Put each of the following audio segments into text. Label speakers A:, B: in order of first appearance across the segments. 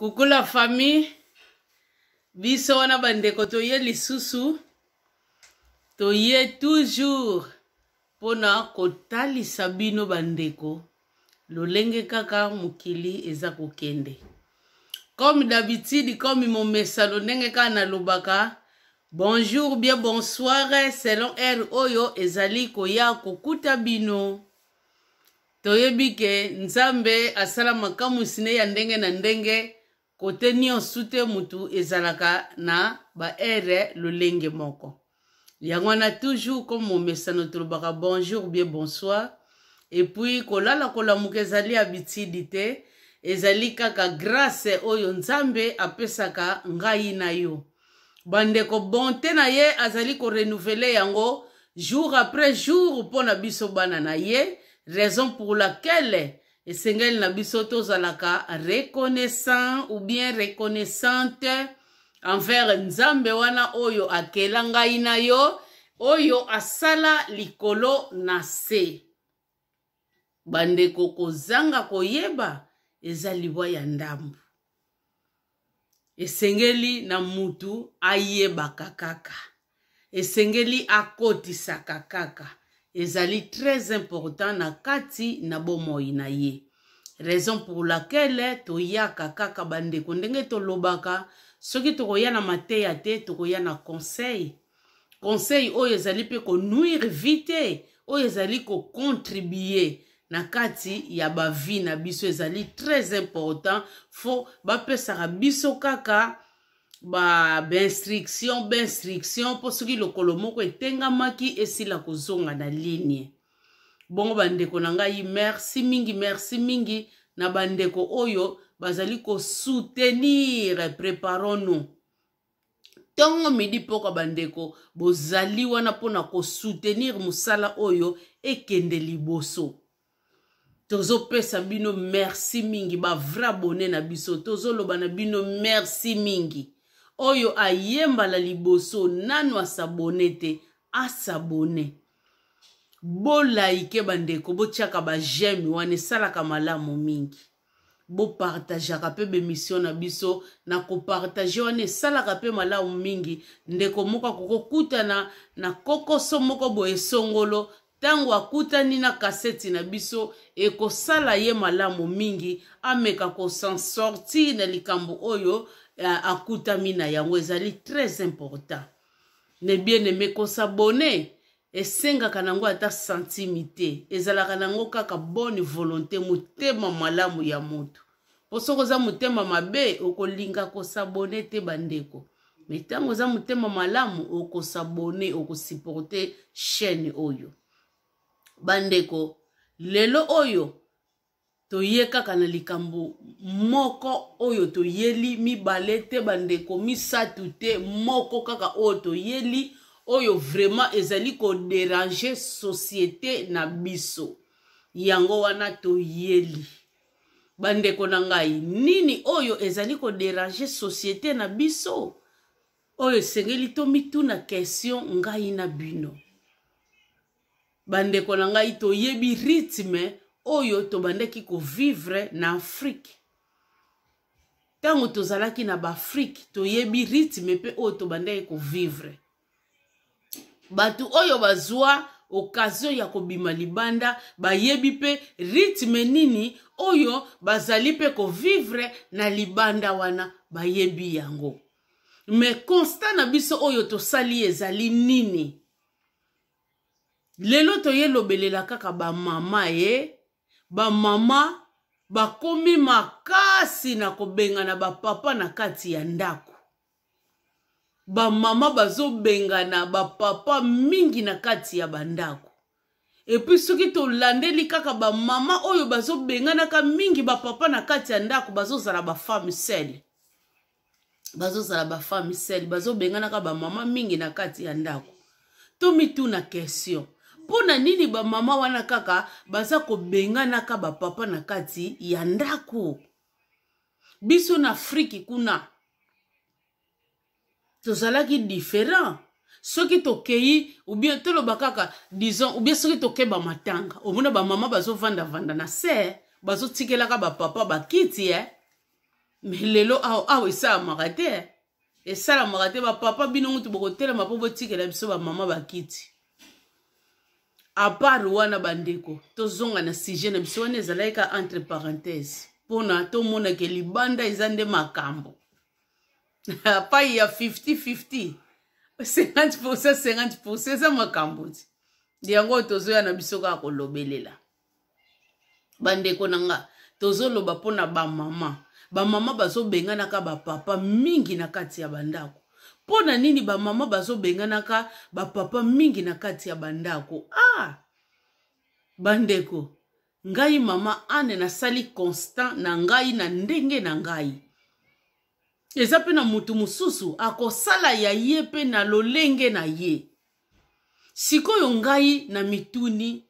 A: Coucou la famille, biso wana bandeko toye lisusu, toye toujours pona kotalisa bino bandeko, lolenge kaka mukili eza kokende. Comme d'habitude, comme mon message lolenge kaka na lobaka, bonjour, bien bonsoir, selon R oyo ezali koya kokuta bino. Toyebi ke nzambe asala makamu sine ya ndenge na ndenge, kote nyonso te mutu ezalaka na ba ere lolenge moko. Yangwana toujours comme mon message tolobaka bonjour bien bonsoir, et puis kolala kolamuka ezali habitude te, ezali kaka grâce oyo nzambe apesaka ngai na yo. Bandeko bonté na ye azali ko renouveler yango jour après jour pona biso bana na ye, raison pour laquelle esengeli na biso tozalaka reconnaissant ou bien reconnaissante envers nzambe wana oyo akela ngai na yo, oyo asala likolo na se. Bandeko kozanga koyeba eza libwa ya ndambu. Esengeli na mutu ayebaka kaka. Esengeli akotisaka kaka. Ezali très important na kati na bomoi na ye. Raison pour laquelle toyaka kaka bandeko ndenge tolobaka, soki tokoya na mateya te tokoya na conseil. Conseil oyo ezali pe ko nuire vite, oyo ezali ko contribuer na kati ya ba vie na biso, ezali très important. Faut bapesaka biso kaka instruction po soki lokolo moko etengamaki esila kozonga na ligne. Bongo bandeko na ngai merci mingi na bandeko oyo bazali ko soutenir préparons-nous. Tongo midi poko bandeko bozali wana pona ko soutenir musala oyo ekende liboso. Tozo pesa bino merci mingi, ba vra abonné na biso tozo loba na bino merci mingi. Oyo ayemba la liboso nanu asabone te asabone. Bo like bandeko bo tchaka ba j'aime wane salaka malamu mingi. Bo partageaka pe bemission na biso na ko partage wane salaka pe malamu mingi. Ndeko moka kokokuta na kokoso moko bo esongolo. Tango akutani na kaseti na biso eko sala ye malamu mingi. Ameka ko s'en sortir na likambo oyo akutami na yango ezali très important. Ne bien aimé ko s'abonner esenga kanango ata sentimité ezalaka nango kaka bonne volonté mutema malamu ya mutu. Posoko za mutema mabe okolinga ko s'abonner te bandeko. Metango za mutema malamu oko s'abonner oko supporter chaîne oyo. Bandeko lelo oyo toye kaka na likambo moko oyo toyeli mibale te bandeko misatu te moko kaka oyo toyeli oyo vraiment ezali ko déranger société na biso. Yango wana toyeli. Bandeko na ngai nini oyo ezali ko déranger société na biso? Oyo sengeli to mituna question ngai na bino. Bandeko na ngai toyebi rythme oyo tobandeki ko vivre na Afrique. Tango tozalaki na ba Afrique toyebi rythme pe oyo tobandeki ko vivre. Batu oyo bazwa occasion ya kobima libanda bayebi pe rythme nini oyo bazali pe ko vivre na libanda wana bayebi yango. Mais constat na biso oyo tosali ezali nini? Lelo toye lobelela kaka ba mama ba mama bakomi makasi na kobenga na ba papa na kati ya ndako. Ba mama bazo benga na ba papa mingi na kati ya bandako. Et puis soki to landeli kaka ba mama oyo bazo benga na ka mingi ba papa na kati ya ndako bazo zala ba femme seule. Bazo zala ba femme seule bazo benga na ka ba mama mingi na kati ya ndako. To mitu na question. Pona nini ba mama wana kaka baza ko benga na ka ba papa na kati ya ndako? Biso na Afrique kuna tozalaki différent. Soki tokei ou bien tolo bakaka disons ou bien soki tokeba matanga omona ba mama bazo vanda na se bazo tikelaka ba papa ba kiti mais lelo awa esalamaka te esalamaka te bapapa bino ngutu bokotelema mpo botikela biso bamama bakiti apart wana bandeko tozonga na sujet na biso wana ezalaki ka entre parenthèse mpona tomonake libanda eza nde makambo pai ya 50-50 50% eza makambo ti yango tozoya na biso kaka kolobelela bandeko na nga tozoloba mpona bamama bazobenganaka bapapa mingi na kati ya bandako. Mpona nini bamama bazobenganaka bapapa mingi na kati ya bandako? Bandeko, ngai mama ane nasali constant na ngai na ndenge na ngai. Eza pe na mutu mususu akosala ya ye pe na lolenge na ye. Sikoyo ngai na mituni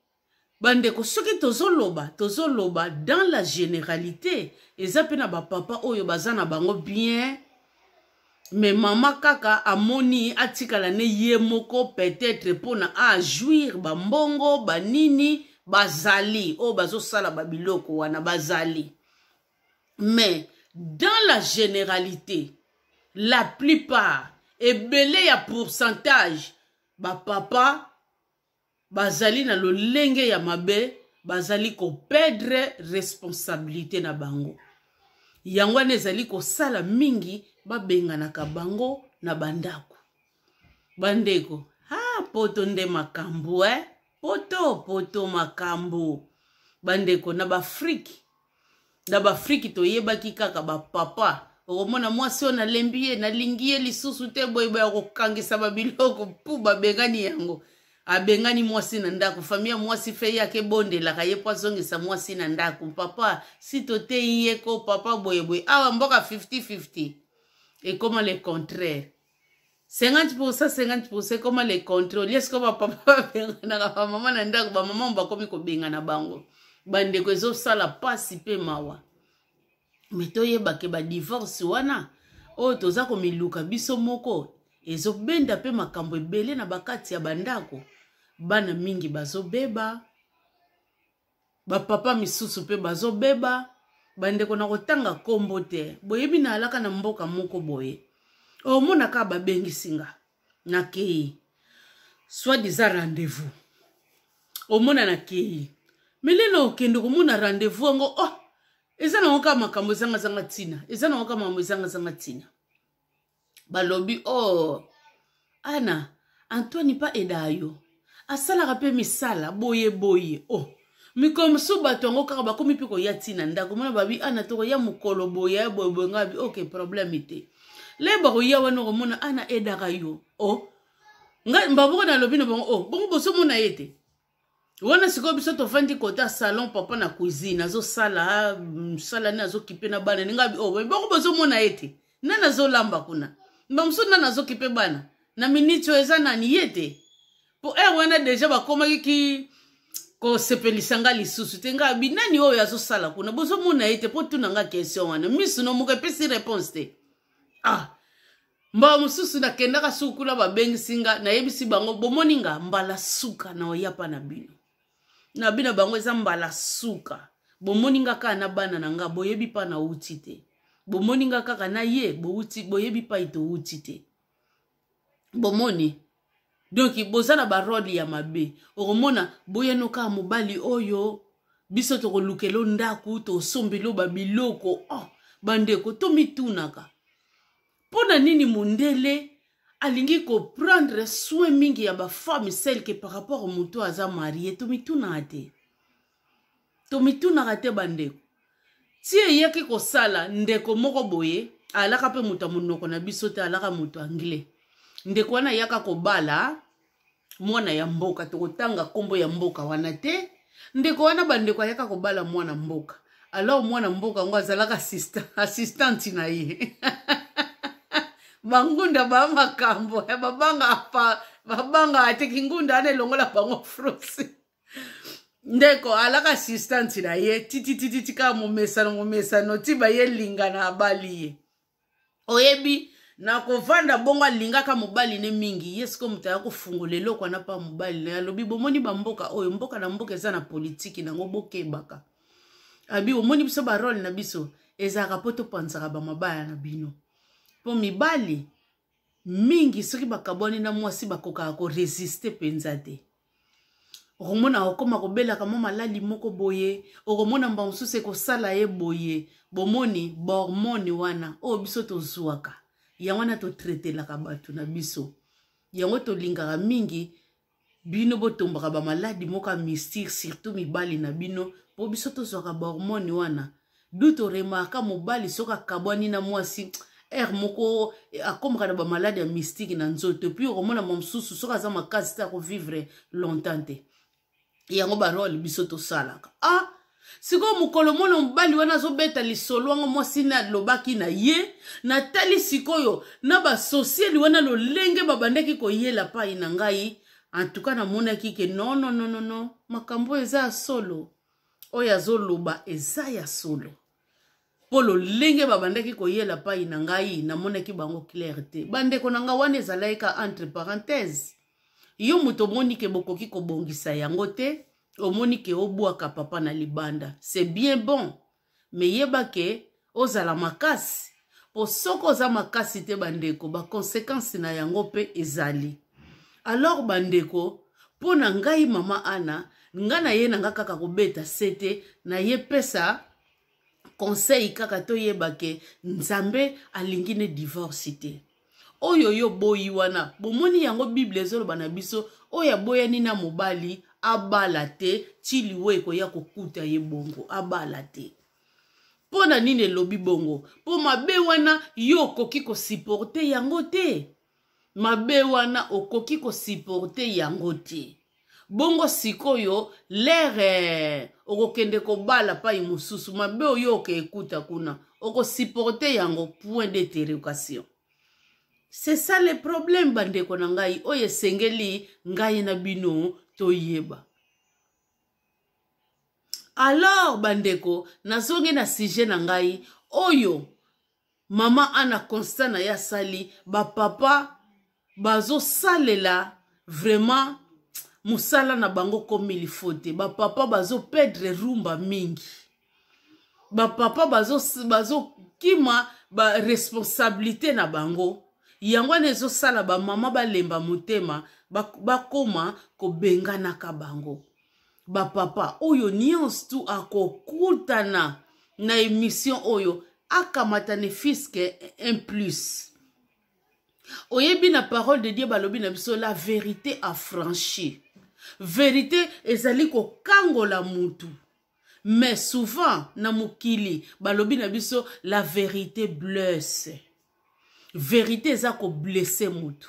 A: bandeko soki tozoloba dans la généralité eza pe na bapapa oyo baza na bango bien mais mama kaka amoni atikala ne ye moko peut-être pona a jouir bambongo banini bazali o bazosala babiloko wana bazali. Mais dans la généralité la plupart ebele ya pourcentage bapapa bazali na lolenge ya mabe bazali ko perdre responsabilité na bango. Yango wana ezali kosala mingi babenganaka bango na bandako. Bandeko, poto nde makambo poto makambo. Bandeko na bafriki toyebaki kaka bapapa okomona mwasi ona lembiye na lingiye lisusu te boyeba ya kokangisa babiloko pu babengani yango. Abengani mwasi na ndako, famia mwasi fe yake bondelaka ye po azongisa mwasi na ndako. Papa, si tote yeko papa boyeboye. Awa mboka 50-50. Et comment le contraire? 50%, comment le contrôle? Est-ce que papa bengana mama na ndako, ba mama mbakomi ko bengana bango. Bandeko ezo sala pasi pe mawa. Meto yebake ba divorce wana. O toza ko miluka biso moko. Ezo benda pe makambo ebele na bakati ya bandako. Bana mingi bazobeba. Bapapa misusu pe bazobeba. Bandeko na kotanga kombo te. Boyebi na alaka na mboka moko boye. Omona ka babengisinga. Na kei. Soit disant rendez-vous. Omona na kei. Meleno okende komona rendez-vous ngo eza na oka makambo zanga tina. Eza na oka makambo zanga tina. Balobi Ana Antoine pa edayo asala rape misala boye mikomsu bato ngo kaka bakomi piko yatina ndako mona babi Ana to ya mukolo boye ngabi okay problème ite leba ko ya wana ko mona Ana edaka yo nga mbabo na lobi no bongo bongo boso mona yete wana siko biso to fandi kota salon papa na cuisine azo sala na zo kipe na bana ngabi bongo boso mona yete nana zo lamba kuna mbamsu nana zo kipe bana na minito eza nani yete po wana deja bakoma ki ko sepelisanga lisusu te ngabi nani oyo azosala kuna bozo mona yete po tuna nga question wana misu no muke pesi réponse te mba mususu na kendaka sukula babengisinga na yebisi bango bomoninga mbala suka na oyapa na bino na bina bango eza mbala suka bomoninga ka na bana na nga boyebi pa na uti te bomoninga kaka na ye boyebi pa ito uti te bomoni donc bozana barodi ya mabe okomona boyeno ka mobali oyo biso to kolukelo ndaku to sombelo babiloko bandeko to mitunaka pona nini mundele alingi ko prendre soin mingi ya ba femme celle que par rapport au muto aza marié to mitunate bandeko tie yake ko sala ndeko moko boye alaka pe muta munoko na biso te alaka muto anglais ndeko wana yaka ko bala mwana ya mboka to kotanga kombo ya mboka wana te ndeko wana bandeko yaka ko bala mwana mboka alors mwana mboka ngo azalaka assistante na ye bangunda ba makambo babanga ate kingunda ane longola bango frosi ndeko alaka assistante na ye titi ka momesano tiba ye linga na abali ye oyebi na kovanda bongo lingaka mobali ne mingi yesko mutaya kufungulelo kwa na pa mobali na lobi bomoni bamboka oyo mboka na mboka eza na politiki nango bokebaka abi omoni biso ba role na biso ezalaka po topanzaka bamabaya na bino po mibali mingi soki bakabwani na mwasi bakokaka koresiste mpenza te. Okomona okoma kobelaka mwa malali moko boye, okomona mba mosusu ekosala ye boye, bomoni bahormone wana oyo biso tozwaka yango wana totretelaka bato na biso, yango tolingaka mingi bino botombaka bamaladi moko ya mystique surtout mibali na bino po biso tozwaka bahormone wana. Du toremaka mobali soki akabwani na mwasi moko akomaka na bamaladi ya mystique na nzoto, puis okomona mosusu soki aza makasi te akovivre longtemps te. Yango barole biso tosalaka. Siko mukolo mona mobali wana azobeta lisolo wango mwasi na lobaki na ye, na tali sikoyo na basosieli wana lolenge babandeki koyela pai na ngai. En tout cas na monaki ke non, makambo eza ya solo. Oyo azoloba eza ya solo. Polo lenge babandeki koyela pai na ngai na monaki bango clair te. Bandeko na nga wana ezalaika entre parenthèses. Yo muto moni ke bokoki kobongisa yango te, omoni ke obwaka papa na libanda. C'est bien bon. Mais yeba ke ozala makasi. Po soko oza makasi te bandeko, ba conséquence na yango pe ezali. Alors bandeko, po na ngai mama Ana, nga na ye na nga kaka kobeta sete, na ye pesa conseil kaka to yeba ke nzambe alingi ne divorce te. Oyo yo boyi wana, bomoni yango Bible ezoloba na biso, oya boya nina mobali, abala te, chili weko ya kokuta ye bongo, abala te. Pona nini lobi bongo, po mabe wana yo koki ko supporte yango te. Mabe wana okoki ko supporte yango te. Bongo sikoyo, lere, okokende ko bala pa imususu, mabe oyo ke ekuta kuna, oko supporte yango, point d'interrogation. C'est ça le problème bandeko na ngai, oye sengeli ngai na bino toyeba. Alors bandeko, nazongi na sujet na ngai, oyo mama Ana constat na ya sali, ba papa bazo salela vraiment musala na bango comme il faut te. Ba papa bazo perdre rumba mingi. Ba papa bazo kima ba responsabilité na bango. Yango nezo sala ba mama balemba motema bakoma ko bengana ka bango. Ba papa oyo nyons tu akokutana na émission oyo akamata ne fiske un plus. Oyebi na parole de Dieu balobi na biso la vérité affranchie. Vérité ezali ko kangola mutu. Mais souvent na mukili balobi na biso la vérité blesse. Vérité eza ko blesser mutu.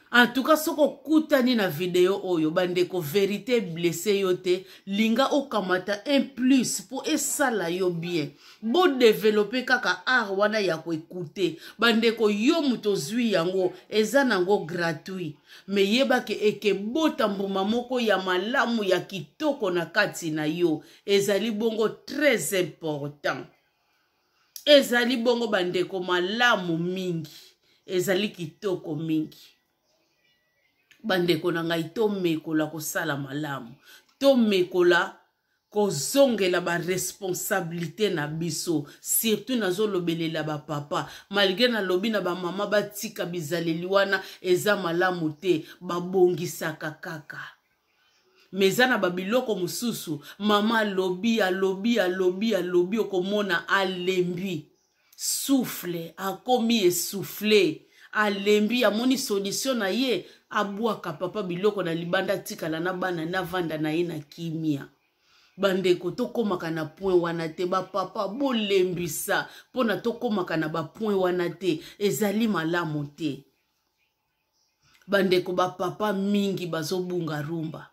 A: En tout cas soko kutani na video oyo bandeko vérité blessé yote linga okamata un plus pour esala yo bien. Bo développer kaka art wana ya ko écouter. Bandeko yo muto zwi yango eza nango gratuit. Me yeba ke eke bota mbuma moko ya malamu ya kitoko na kati na yo. Ezali bongo très important. Ezali bongo bandeko malamu mingi. Ezali kitoko mingi. Bandeko na ngai to mekola ko sala malamu. To mekola ko zongela ba responsabilité na biso. Surtout na zo lobelela ba papa. Malgré na lobi na ba mama ba tika bizaleli wana eza malamu te. Ba bongisaka kaka. Mezana babiloko mususu. Mama lobi okomona alembi. Souffle. Akomi essoufflé. Alembi amoni solution na ye. Abwaka papa biloko na libanda tikala na bana na vanda na ye na kimia. Bandeko tokomaka na point wana te ba papa bolembisa pona tokomaka na ba point wana te ezali malamu te. Bandeko ba papa mingi bazobunga rumba.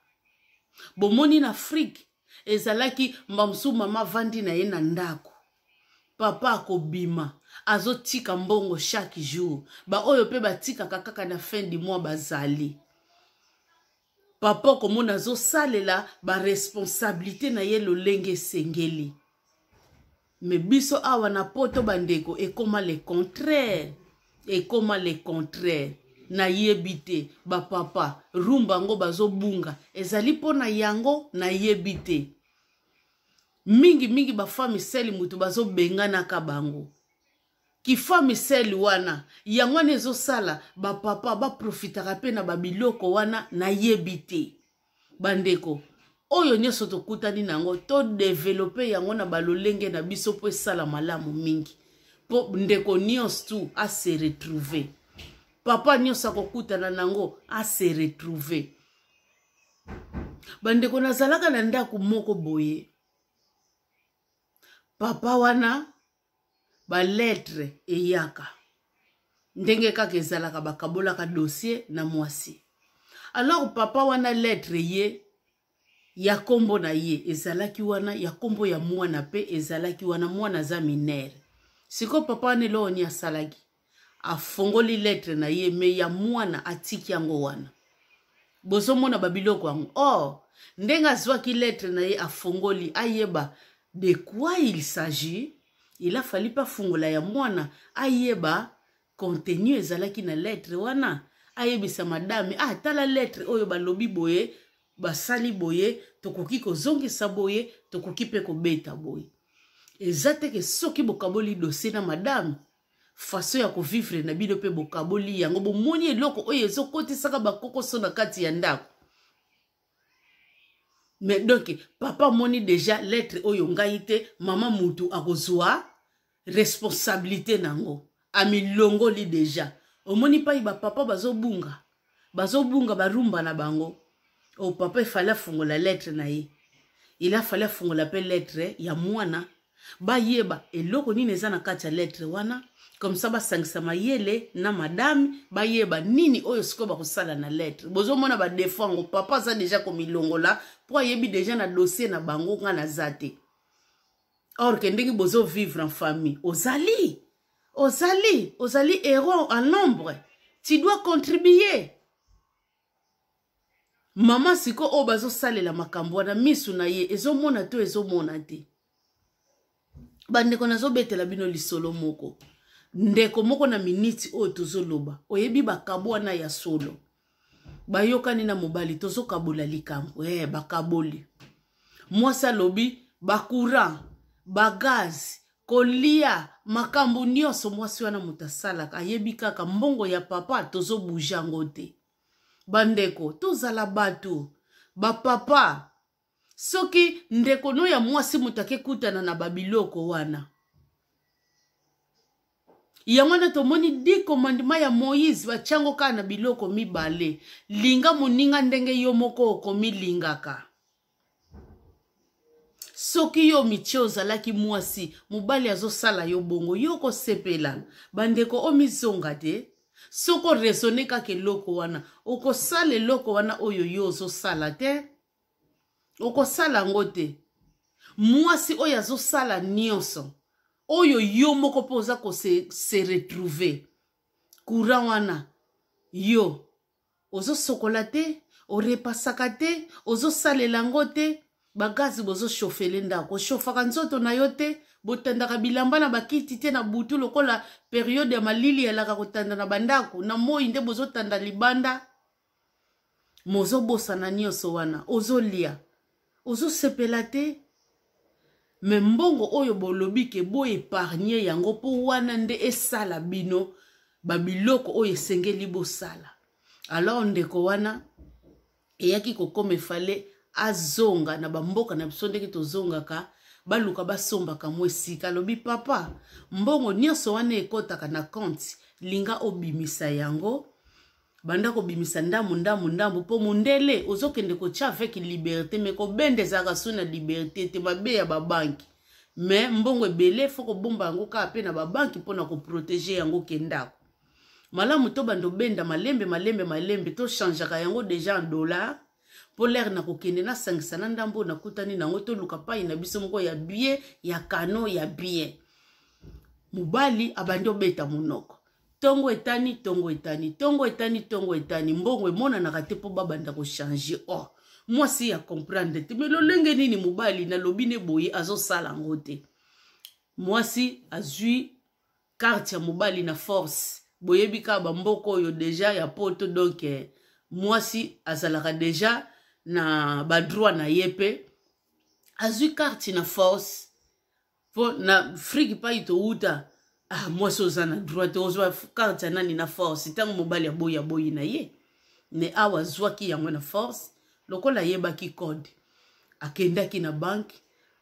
A: Bomoni na Afrique ezalaki mbamsu mama vandi na ye na ndako. Papa akobima azotika mbongo chaque jour. Ba oyo pe batika kaka na fin du mois bazali. Papa komona zo salela ba responsabilité na ye lolenge sengeli. Me biso awa na poto bandeko ekoma le contraire. Ekoma le contraire. Na yebite ba papa rumba ngo bazo bunga. Ezali pona yango na yebite. mingi ba femme seli mutu bazo bengana ka bango. Ki femme seli wana yangwana ezo sala ba papa ba profitaka pe na babiloko wana na yebite. Bandeko oyo nyoso to kutani nango to développer yango na balolenge na biso po sala malamu mingi. Po ndeko nyos tu a se retrouver. Papa nyos akokutana nango a se retrouver. Bandeko nazalaka na ndako moko boye. Papa wana ba lettre eyaka. Ndenge kaka ezalaka bakabolaka dossier na mwasi. Alors papa wana lettre ye ya kombo na ye ezalaki wana ya kombo ya mwana pe ezalaki wana mwana za minere. Siko papa wana lo ni asalaki. Afongoli lettre na ye me ya mwana atiki yango wana. Bozo mona babiloko yango. Oh, ndenga zwaki lettre na ye afongoli ayeba de quoi il s'agit. Il a fallu pas fungola ya mwana ayeba contenu ezalaki na lettre wana. Ayebisa madame tala lettre oyo balobi boye basali boye tokoki kozongisa boye tokoki pe kobeta boye. Ezate ke soki bokaboli dossier na madame façon ya vivre na bino pe bokaboli yango bomoni eloko oyo ezokotisaka bakokoso na kati ya ndako. Mais donc papa moni déjà lettre oyo ngai te mama mutu akozwa responsabilité nango amilongoli déjà. Omoni pa iba papa bazobunga barumba na bango. O papa il fallait fungola lettre na ye. Il a fallu fungola pe lettre ya mwana ba yeba eloko nini eza na kati ya lettre wana. Comme ça basangisa mayele na madame ba yeba nini oyo siko ba kosala na lettre. Bozo mona ba défendre papa za déjà comme ilongola po yebi déjà na dossier na bango nga na zate. Or que ndenge bozo vivre en famille ozali héros en nombre. Tu dois contribuer. Maman siko o bazo salela makambo na misu na ye ezomona to ezomona te. Bandeko nazo betela bino lisolo moko. Ndeko moko na miniti o tozoloba. Oyebi bakabo na ya solo. Bayokani na mobali tozo kabola likambo. Bakaboli. Mwasa lobi bakura, bagaz, kolia, makambo nyonso mwasi wana mutasala ayebi kaka mbongo ya papa tozo bujango te. Bandeko tozala bato ba papa soki ndeko no ya mwasi mutake kutana na babiloko wana. Yamwana tomoni 10 commandements ya Moïse bachango ka na biloko mibale. Linga moninga ndenge yo moko okomi lingaka. Soki yo micho zalaki mwasi mubali azosala yo bongo yoko sepela. Bandeko omizonga te. Soko raisonner kake loko wana. Oko sale loko wana oyo yo zo sala te. Oko sala ngote. Mwasi oyo zo sala nyonso. Oyo yo moko poza ko se retrouver. Courant wana. Yo. Ozo sokolate. O repasaka te. Ozo sale langote. Bagazi bozo chauffele ndako. Chauffaka nzoto na yote. Botandaka bilamba na bakiti te na butu lokola periode ya malili yalaka kotanda na bandako. Na moi nde bozo tanda libanda. Mozo bosa na nyonso wana. Ozo lia. Ozo sepela te. Me mbongo oyo bolobi ke bo épargner yango po wana nde esala bino. Babiloko oyo esengeli bo sala. Alors ndeko wana. Eyaki kokome fale azonga na bamboka na biso ndenge tozongaka. Baluka basombaka mwesika lobi papa mbongo nyonso wana ekotaka na compte linga obimisa yango banda ko bimisa ndambu po mundele ozokende ko tia avec liberté me ko bendezaka so na liberté te mabe ya ba banki mais mbongo ebele foko bomba yango ka pe na ba banki pona ko protéger yango kendako malamu to bando benda malembe to changeaka yango déjà en dollars. Po l'air na kokende na sangisana ndambo na kutani na ngoto luka pai na biso moko ya billet ya kano ya billet. Mubali abandi obeta munoko. Tongo etani mbongo emona na kate po babanda ko changer. Oh, moi si ya comprendre te me lolenge nini mubali na lobine boye azo sala ngote. Moi si azui carte ya mubali na force. Boye bika ba mboko yo déjà ya poto donc moi si azalaka déjà na ba droit na yepe azui carte na force po na friki pa ito uta moi soza na droite ozwa carte nani na force tango mobali ya boyi na ye ne awa zwaki yango na force lokola yebaki code akendaki na banki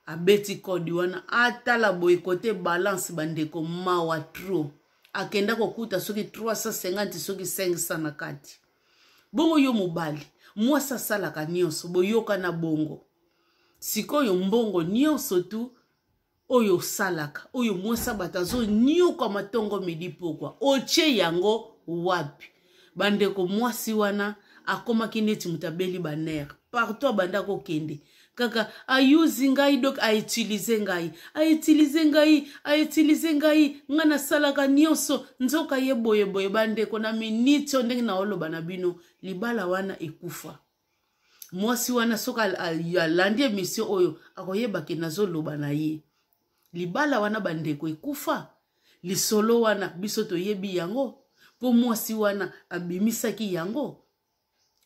A: abeti code wana atala boye kote balance bandeko mawa trop akenda kokuta soki 350 soki 500 na kati bongo yo mobali mwasi asalaka nyonso boyoka na bongo sikoyo mbongo nyonso tu oyo salaka oyo mwasi batazo nyoka matongo midi pokwa oche yango wapi bandeko mwasi wana akomaki neti mutabeli baner partout abanda kokende kaka ayuzi ngai donc autilize ngai ngana salaka nyonso nzoka ye boye bandeko na minute ndenge na oloba na bino libala wana ekufa mwasi wana soka alandi mission oyo akoyebaki nazoloba na ye libala wana bandeko ekufa lisolo wana biso toyebi yango po mwasi wana abimisaki yango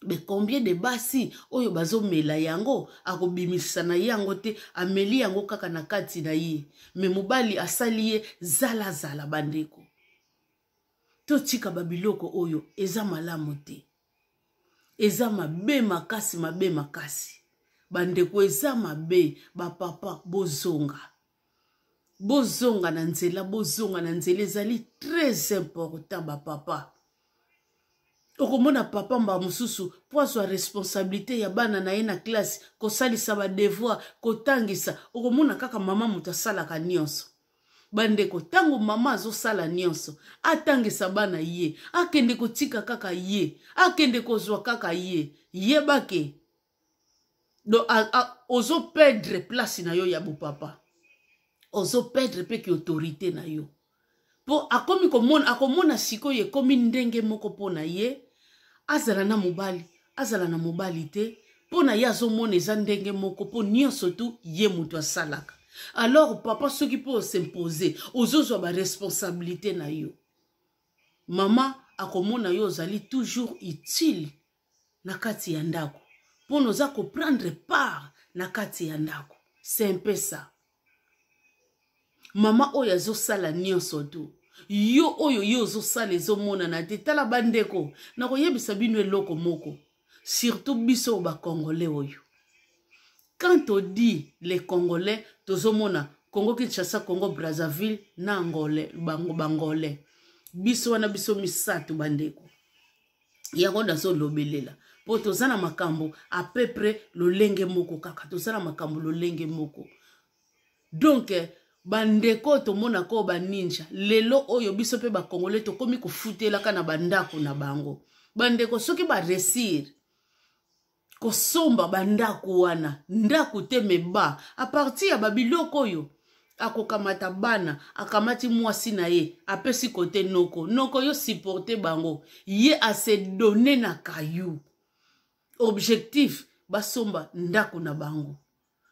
A: be combien de basi oyo bazomela yango akobimisa na yango te ameli yango kaka na kati na ye me mobali asali ye zala bandeko totika babiloko oyo eza malamu te eza mabe makasi bandeko eza mabe bapapa bozonga na nzela ezali très important bapapa okomona papa mba mususu po azwa responsabilité ya bana na ye na classe kosalisa ba devoir kotangisa okomona kaka mama mutu asalaka nyonso bandeko tango mama azosala nyonso atangisa bana ye akende kotika kaka ye akende kozwa kaka ye yebake do ozo perdre place na yo ya bopapa ozo perdre pe ki autorité na yo po akomi akomona sikoyo ekomi ndenge moko po na ye azala na mobali te po na ye azomona eza ndenge moko po nyonso tu ye mutu asalaka alors papa soki po s'imposer ozozwa ba responsabilité na yo mama akomona yo ozali toujours utile na kati ya ndako po noza ko prendre part na kati ya ndako c'est un peu ça mama oyo azosala nyonso tu yo oyo yo ozosala ezomona na te tala bandeko na koyebisa bino eloko moko surtout biso ba congolais oyo quand on dit les congolais tozomona Congo Kinshasa Congo Brazzaville na angolais bangolais biso wana biso misatu bandeko yango dazo lobelela po tozana makambo à peu près lolenge moko kaka tozana makambo lolenge moko donc bandeko tomona ko ba ninja lelo oyo biso pe ba congolais to komi kufutela kana bandako na bango bandeko soki ba resir ko somba bandako wana ndako te meba a partir ya babiloko oyo akokamata bana akamati mwasi na ye apesi kote noko yo supporter bango ye a se donner na kayu objectif basomba ndako na bango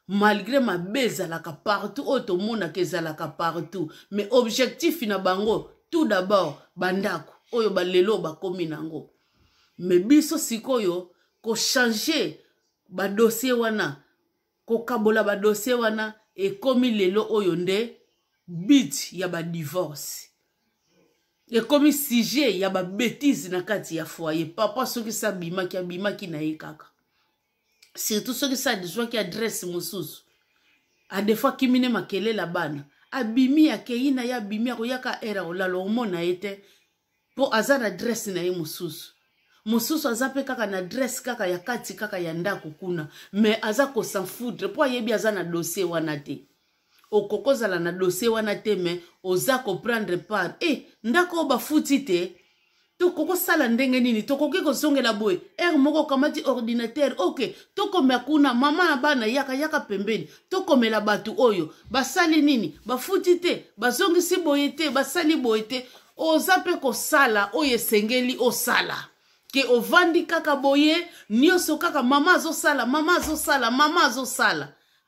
A: malgré ma bezalaka partout otomona kezalaka partout mais objectif na bango tout d'abord bandako oyo balelo bakomi nango mais biso sikoyo ko changer ba dossier wana ko kabola ba dossier wana e komi lelo oyo nde bit ya ba divorce e komi sujet ya ba bêtise na kati ya foyer papa soki sa bimaki na ye kaka surtout soki sa diswa ki adresse mususu a des fois kimine makele la bana abimi ya keina ya bimi ya koyaka era olalo omona ete po azana adresse na ye mususu azape kaka na adresse kaka ya kati kaka ya ndako kuna mais aza ko s'en foutre po yebi azana dossier wana te okokozala na dossier wana te mais oza ko prendre part ndako ba futi te toko sala ndenge nini toko ke kozongela boy moko kamati ordinateur ok toko makuna mama na bana yaka pembeni toko mela batu oyo basali nini bafuti te bazongisi boyete basali boyete oza pe ko sala oye sengeli o sala ke ovandi kaka boye nyoso kaka mama azosala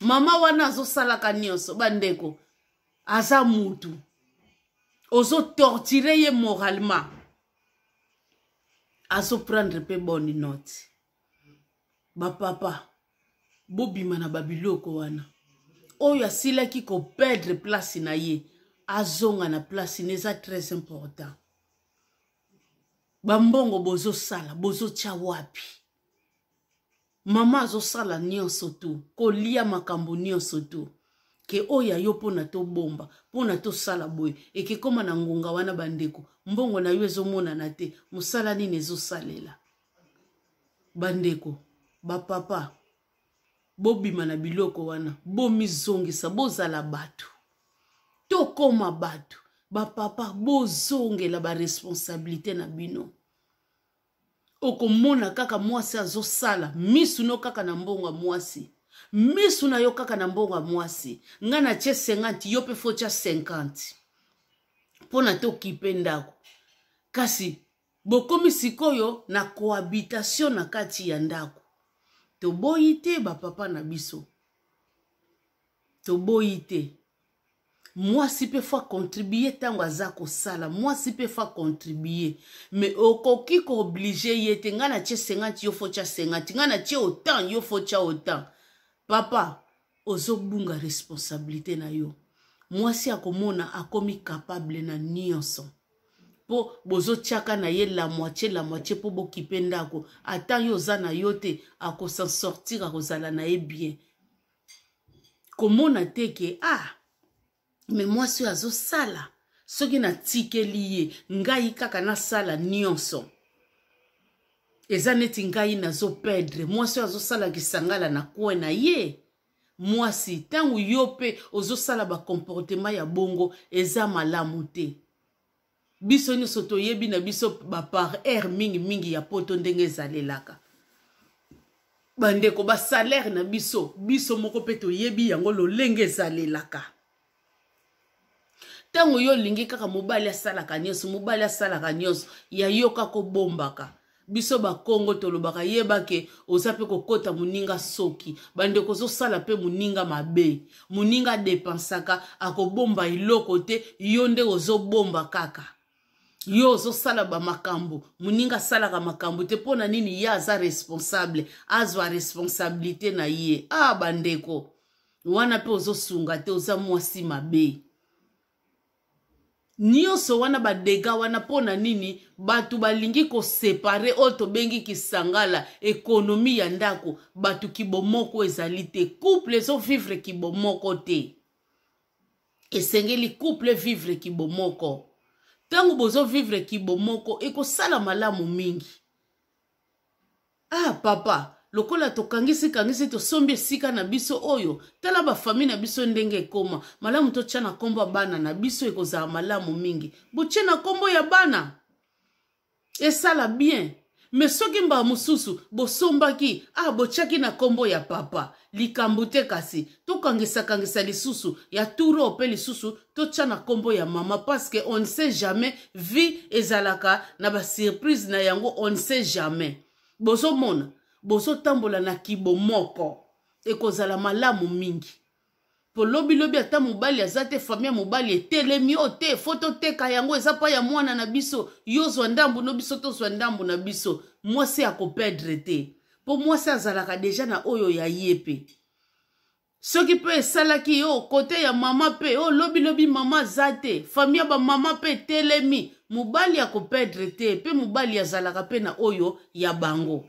A: mama wana azosala ka nyoso bandeko aza mutu ozo torturer ye moralement azo prendre pe bonne note ba papa bobima na babiloko wana oyo asilaki ko perdre place na ye azonga na place neza très important. Bambongo bozo sala bozo tia wapi? Mama azo sala nyonso tu kolia makambo nyonso tu ke oya yo pona to bomba pona to sala boy eke koma na ngunga wana bandeko mbongo na yo ezomona na te musala nini ezo salela bandeko ba papa bobima na biloko wana bomizongisa bozala batu to koma batu ba papa bozongela ba responsabilité na bino okomona kaka mwasi azosala misu no kaka na mbongo mwasi misu na yo kaka na mbongo mwasi ngana che 50 yo pe fo cha 50 pona to kipendako kasi bokomi sikoyo na cohabitation na kati ya ndako to boyite ba papa na biso to boyite mwasi pe fa contribuer tango azako sala mwasi pe fa contribuer mais okoki ko obligé yete ngana che 50 yo fo cha 50 ngana che autant yo fo cha autant papa ozo bunga responsabilité na yo mwasi akomona akomi capable na nyonso po bozo tiaka na ye la moitié po bokipendako ata yo za na yo te ako s'en sortir akozala na ye bien komona teke mais mwasi azo sala soki na tikeli ye ngai kaka na sala nyonso eza neti ngai nazo perdre mwasi azo sala kisangala na kwe na ye mwasi tangu yo pe ozo sala ba comportement ya bongo eza malamu te biso nyonso toyebi na biso ba par air mingi ya poto ndenge ezalelaka bandeko ba salaire na biso moko pe toyebi yango lolenge ezalelaka tango yo lingi kaka mobali asalaka nyonso ya yoka ko bombaka biso ba Kongo tolobaka yebake ozape kokota muninga soki bandeko zo sala pe muninga mabe muninga dépensaka akobomba iloko te yonde ozo bomba kaka yo zo sala ba makambo muninga salaka makambo te pona nini ya za responsable azwa responsabilité na ye bandeko wana pe ozo sunga te oza mwasi mabe nyonso wana badega wana pona nini batu balingi ko separe oto bengi kisangala ekonomi ya ndako batu kibomoko ezali te couple zo vivre kibomoko te esengeli couple vivre kibomoko tango bozo vivre kibomoko ekosala malamu mingi papa lokola tokangisi to sombi sika na biso oyo tala ba famille na biso ndenge koma malamu to tshana kombo bana na biso ekozala malamu mingi bochena kombo ya bana esala bien mais soki mba mususu bosombaki bochaki na kombo ya papa likambo te kasi tokangisa lisusu ya turo pe lisusu to tshana kombo ya mama parce que on ne sait jamais vie ezalaka na ba surprise na yango on ne sait jamais bozomona bozo tambola na kibomoko ekozala malamu mingi po lobi ata mobali azate famille mobali etelemi te foto teka yango eza pa ya mwana na biso yozwa ndambu no biso tozwa ndambu na biso mwasi akoperdre te po mwasi azalaka deja na oyo ya yepe soki pe esalaki kote ya mama pe lobi mama zate famille ba mama pe telemi mobali akoperdre te pe mobali azalaka pe na oyo ya bango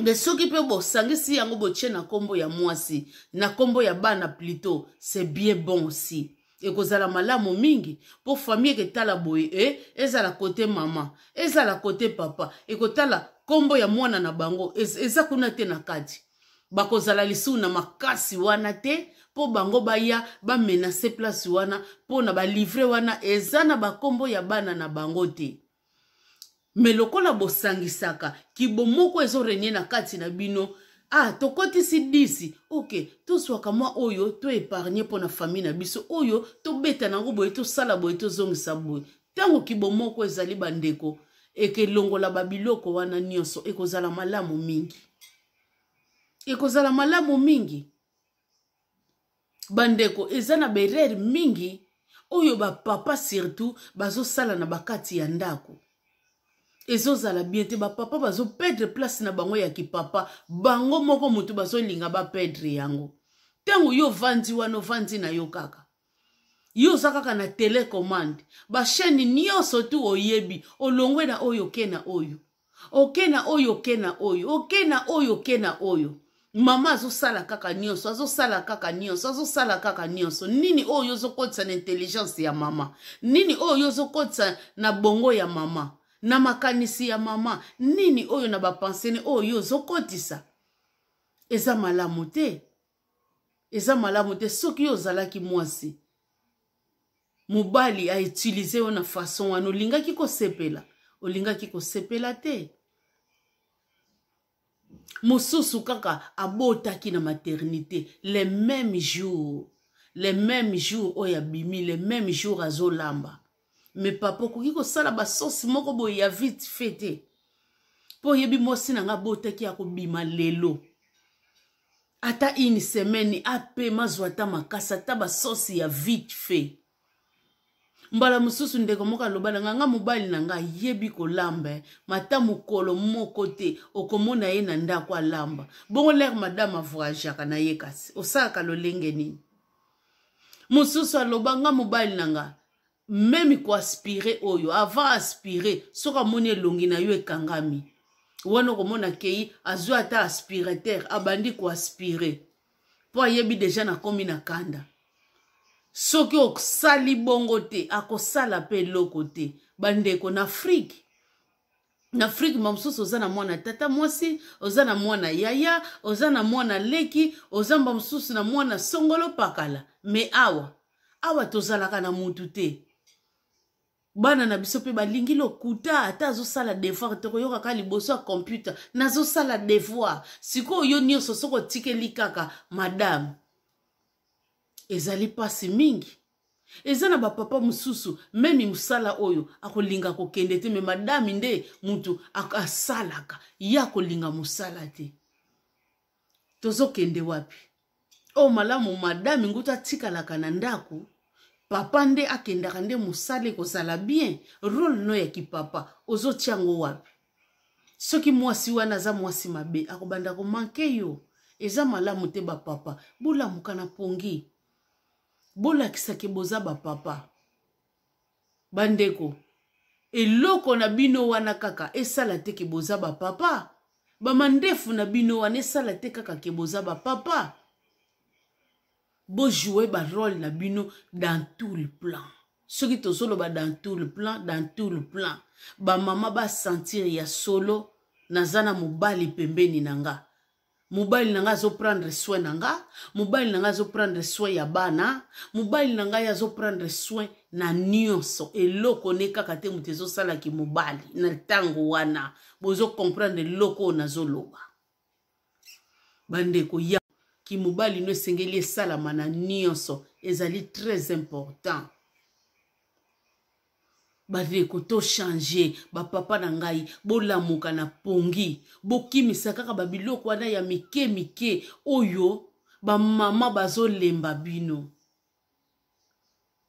A: de soki pe bosangisi yango botie na kombo ya mwasi na kombo ya bana plutôt c'est bien bon aussi ekozala malamu mingi po famille ketala boye ezala kote mama ezala kote papa ekotala kombo ya mwana na bango eza kuna te na kati bakozala lisu na makasi wana te po bango baya ba menacer place wana po na ba livrer wana eza na bakombo ya bana na bango te mais lokola bosangisaka kibomoko ezo renye na kati na bino tokotisi 10 toswaka mwa oyo to épargner po na famille na biso oyo to beta nango boye to sala boye to zongisa boye tango kibomoko ezali bandeko ekelongola babiloko wana nyonso ekozala malamu mingi bandeko ezana berere mingi oyo ba papa surtout bazo sala na bakati ya ndako ezozala bien te ba papa bazo perdre place na bango ya kipapa bango moko mutu bazo linga ba perdre yango Tango yo vandi wano vandi na yo kaka. Yo zakaka na telecommande. Ba chaîne nyonso tu oyebi. Olongwe na oyo kena oyo. Okena oyo kena oyo. Okena oyo kena oyo. Mama azo sala kaka nyonso. Azo sala kaka nyonso. Azo sala kaka nyonso. Nini oyo zo kotsa na intelligence ya mama. Nini oyo zo kotsa na bongo ya mama. Na makanisi ya mama. Nini oyo na bapensene oyo zo kotisa. Eza malamu te. Eza malamu te. Soki yo zalaki mwasi. Mubali a utilisé na façon wana olingaki ko sepela. Olingaki ko sepela te. Mosusu kaka abotaki na maternité. Les mêmes jours oya bimi. Les mêmes jours azolamba. Mais papa koki ko sala ba sauce moko boye ya vite fete. Po yebi mosi na nga botaki ya ko bima lelo. Ata une semaine ape mazwata makasa ta ba sauce ya vite fait. Mbala mususu ndeko moka lobana nga mobali na nga yebi ko lamba mata mukolo moko te okomona ye na ndako alamba bongo lere madame avoyagaka na ye kasi osaka lolenge nini mususu aloba nga mobali na nga meme ko aspirer oyo avant aspirer soka moni elongi na yo ekangami wana komona kei azwa ata aspirateur abandi ko aspirer po yebi deja na komi na kanda. Soki oksali bongo te, akosala pe loko te. Bandeko na Afrique. Na Afrique mamsusu oza na mwana tata mwasi, oza na mwana yaya, oza na mwana leki, oza mamsusu na mwana songolo pakala. Me awa tozalaka na mutu te. Bana na biso pe balingi lokuta ata azosala devoir toko yoka ka liboso ya computer nazosala devoir. Siko yo nyonso soko tikeli kaka madame. Ezali pasi mingi. Ezana ba papa mususu memi musala oyo akolinga kokende te me madame nde mutu akasalaka ya kolinga musala te. Tozo kende wapi? O malamu madame nguta tikalaka na ndaku papa nde akendaka nde musale kozala bien role no ya kipapa ozo tiango wapi? Soki mwasi wana za mwasi mabe akobanda ko manke yo. Eza malamu te ba papa bula mukana pongi. Bola kisake boza ba papa. Bandeko. Eloko na bino wana kaka esala te ke boza ba papa. Ba mandefu na bino wana esala te kaka ke boza ba papa. Bo jouer ba rôle na bino dans tout le plan. Soki to solo ba dans tout le plan. Ba mama ba sentir ya solo nazana mobali pembeni nanga. Mobile nanga zo prendre soin nanga, mobile nanga zo prendre soin ya bana, mobile nanga ya zo prendre soin na nyonso eloko ne kaka te mutezo sala ki mobali na tango wana bozo comprendre loko na zo loba. Bandeko ya ki mobali no sengeli esala mana nyonso ezali très important. Bandeko to changer ba papa na ngai bolamuka na pongi bokimisa kaka babiloko wana ya mike oyo ba mama bazo lemba bino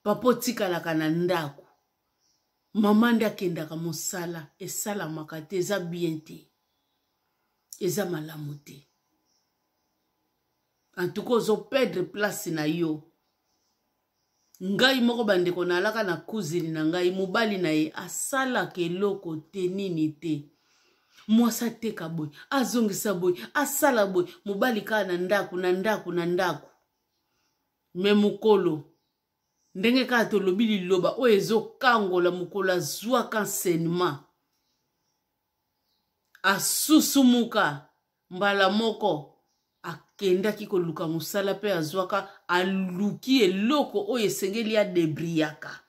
A: papa tikalaka na ndako mama nda kendaka mosala esala makate eza bien te eza malamu te en tout cas zo perdre place na yo. Ngai moko bandeko na alaka na kuzini na ngai mobali na ye asala keloko te nini te. Mwasa teka boy, azongisa boy, asala boy, mobali ka na ndaku. Me mukolo. Ndenge ka tolobi liloba o ezo kangola mukolo azwa kansenema. Asusumuka mbala moko. Akenda kiko luka musala pe azwaka aluki eloko oye sengeli ya debriaka.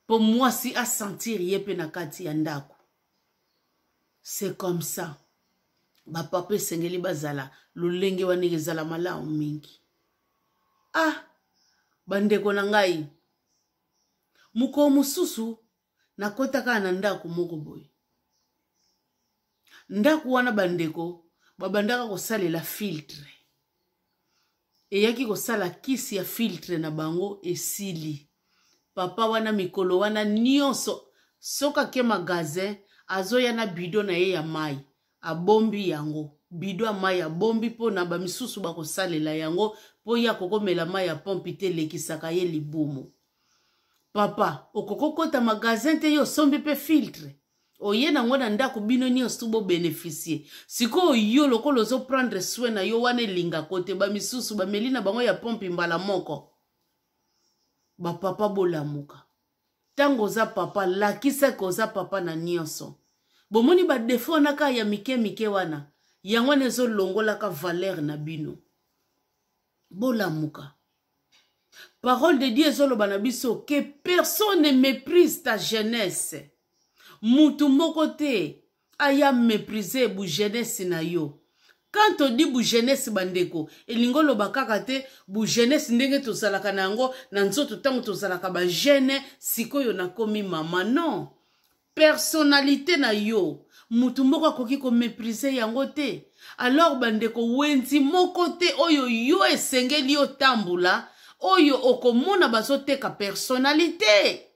A: Po mwasi a sentir yepe na kati ya ndako. C'est comme ça. Ba papa sengeli bazala lolenge wanege zala malamu mingi. Bandeko na ngai. Muko mususu nakotaka na ndako moko boy. Ndako wana bandeko babandaka kosalela filtre. Eyaki kosala kisi ya filtre na bango esili. Papa wana mikolo wana nyonso soka ke magazin azoya na bidon na ye ya mai abombi yango bido ya mai ya bombi po na ba misusu bakosalela yango po ya kokomela mai ya pompi te lekisaka ye libumu. Papa, okokokota magazin te yo sombi pe filtre. Oye na ngona ndako bino nyonso bo bénéficier. Siko yo lokolo zo prendre soin na yo wane linga kote ba misusu ba melina bango ya pompi mbala moko. Ba papa bolamuka. Tango za papa lakisa ko za papa na nyonso. Bomoni ba defo naka ya mike wana. Yango nezo longola ka valeur na bino. Bolamuka. Parole de Dieu zoloba na biso que personne ne méprise ta jeunesse. Mutu moko te aya mépriser bu jeunesse na yo. Quand on dit bu jeunesse bandeko, elingolo bakaka te bu jeunesse ndenge tozalaka nango na nzoto tango tozalaka ba jeune sikoyo na komi mama. Non. Personnalité na yo. Mutu moko akoki ko mépriser yango te. Alors bandeko wenzi moko te oyo yo esengeli yo tambula. Oyo okomona bazoteka personnalité.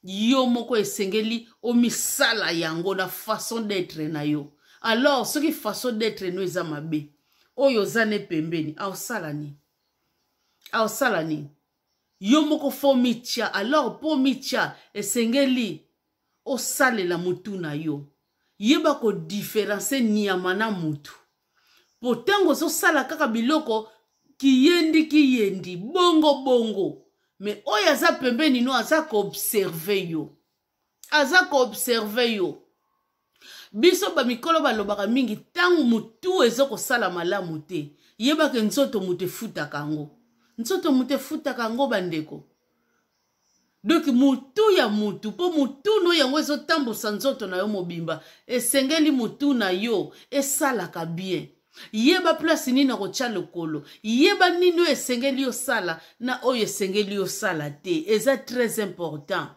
A: Yo moko esengeli omisala yango na façon d'être na yo. Alors, ce qui façon d'être no eza mabe. Oyo zane pembeni. Au salani. Yo moko fo mitia. Alors, po mitia esengeli o sale la mutu na yo. Yeba ko différence niyamana mutu. Potengo so sala kaka biloko kiyendi bongo. Mais oyo aza pembeni no aza ko observer yo. Biso ba mikolo balobaka mingi tangu mutu ezoko sala malamu te. Yeba ke nzoto mute futa kango. Nzoto mute futa kango bandeko. Donc mutu ya mutu po mutu no yango ezo tambusa nzoto na yo mobimba. Esengeli mutu na yo esalaka bien. Yeba place nini na kocha lokolo. Yeba nini esengeli yo sala na oyo esengeli yo sala te. Eza très important.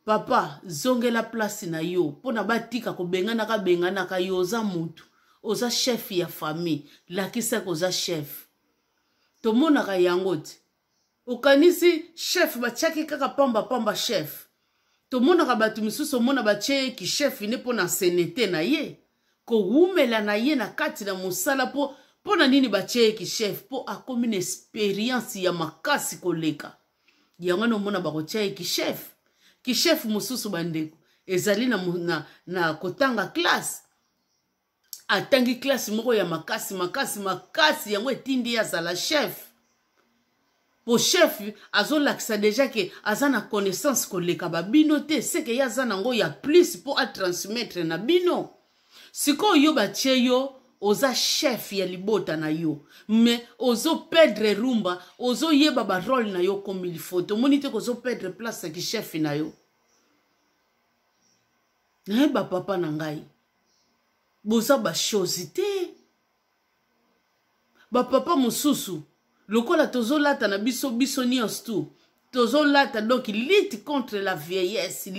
A: Papa, zongela place na yo. Pona batika ko bengana ka yo oza mutu. Oza chef ya famille. Lakisa ko oza chef. Tomona ka yangote. Okanisi chef bachaki kaka pamba chef. Tomona ka batu misusu mona bache ki chef ne pona senete na ye. Ko umela na ye na kati na musala pona nini bache ki chef po akomi une expérience ya makasi koleka. Yango no mona bakoche ki chef. Ki chef mususu bandeko ezali na kotanga classe. Atangi classe moko ya makasi yango etindi ya zala chef. Po chef azo lakisa deja ke aza na connaissance koleka ba bino te seke ya za nango ya plus po a transmettre na bino. Siko yo batie yo oza chef ya libota na yo. Mais ozo perdre rumba, ozo yeba ba role na yo comme il faut. To monite ko ozo perdre place ki chef na yo. Ba papa na ngai. Boza ba chose te. Ba papa mususu. Lokola tozo lata na biso nyos tu. Tozo lata donc lutte contre la vieillesse.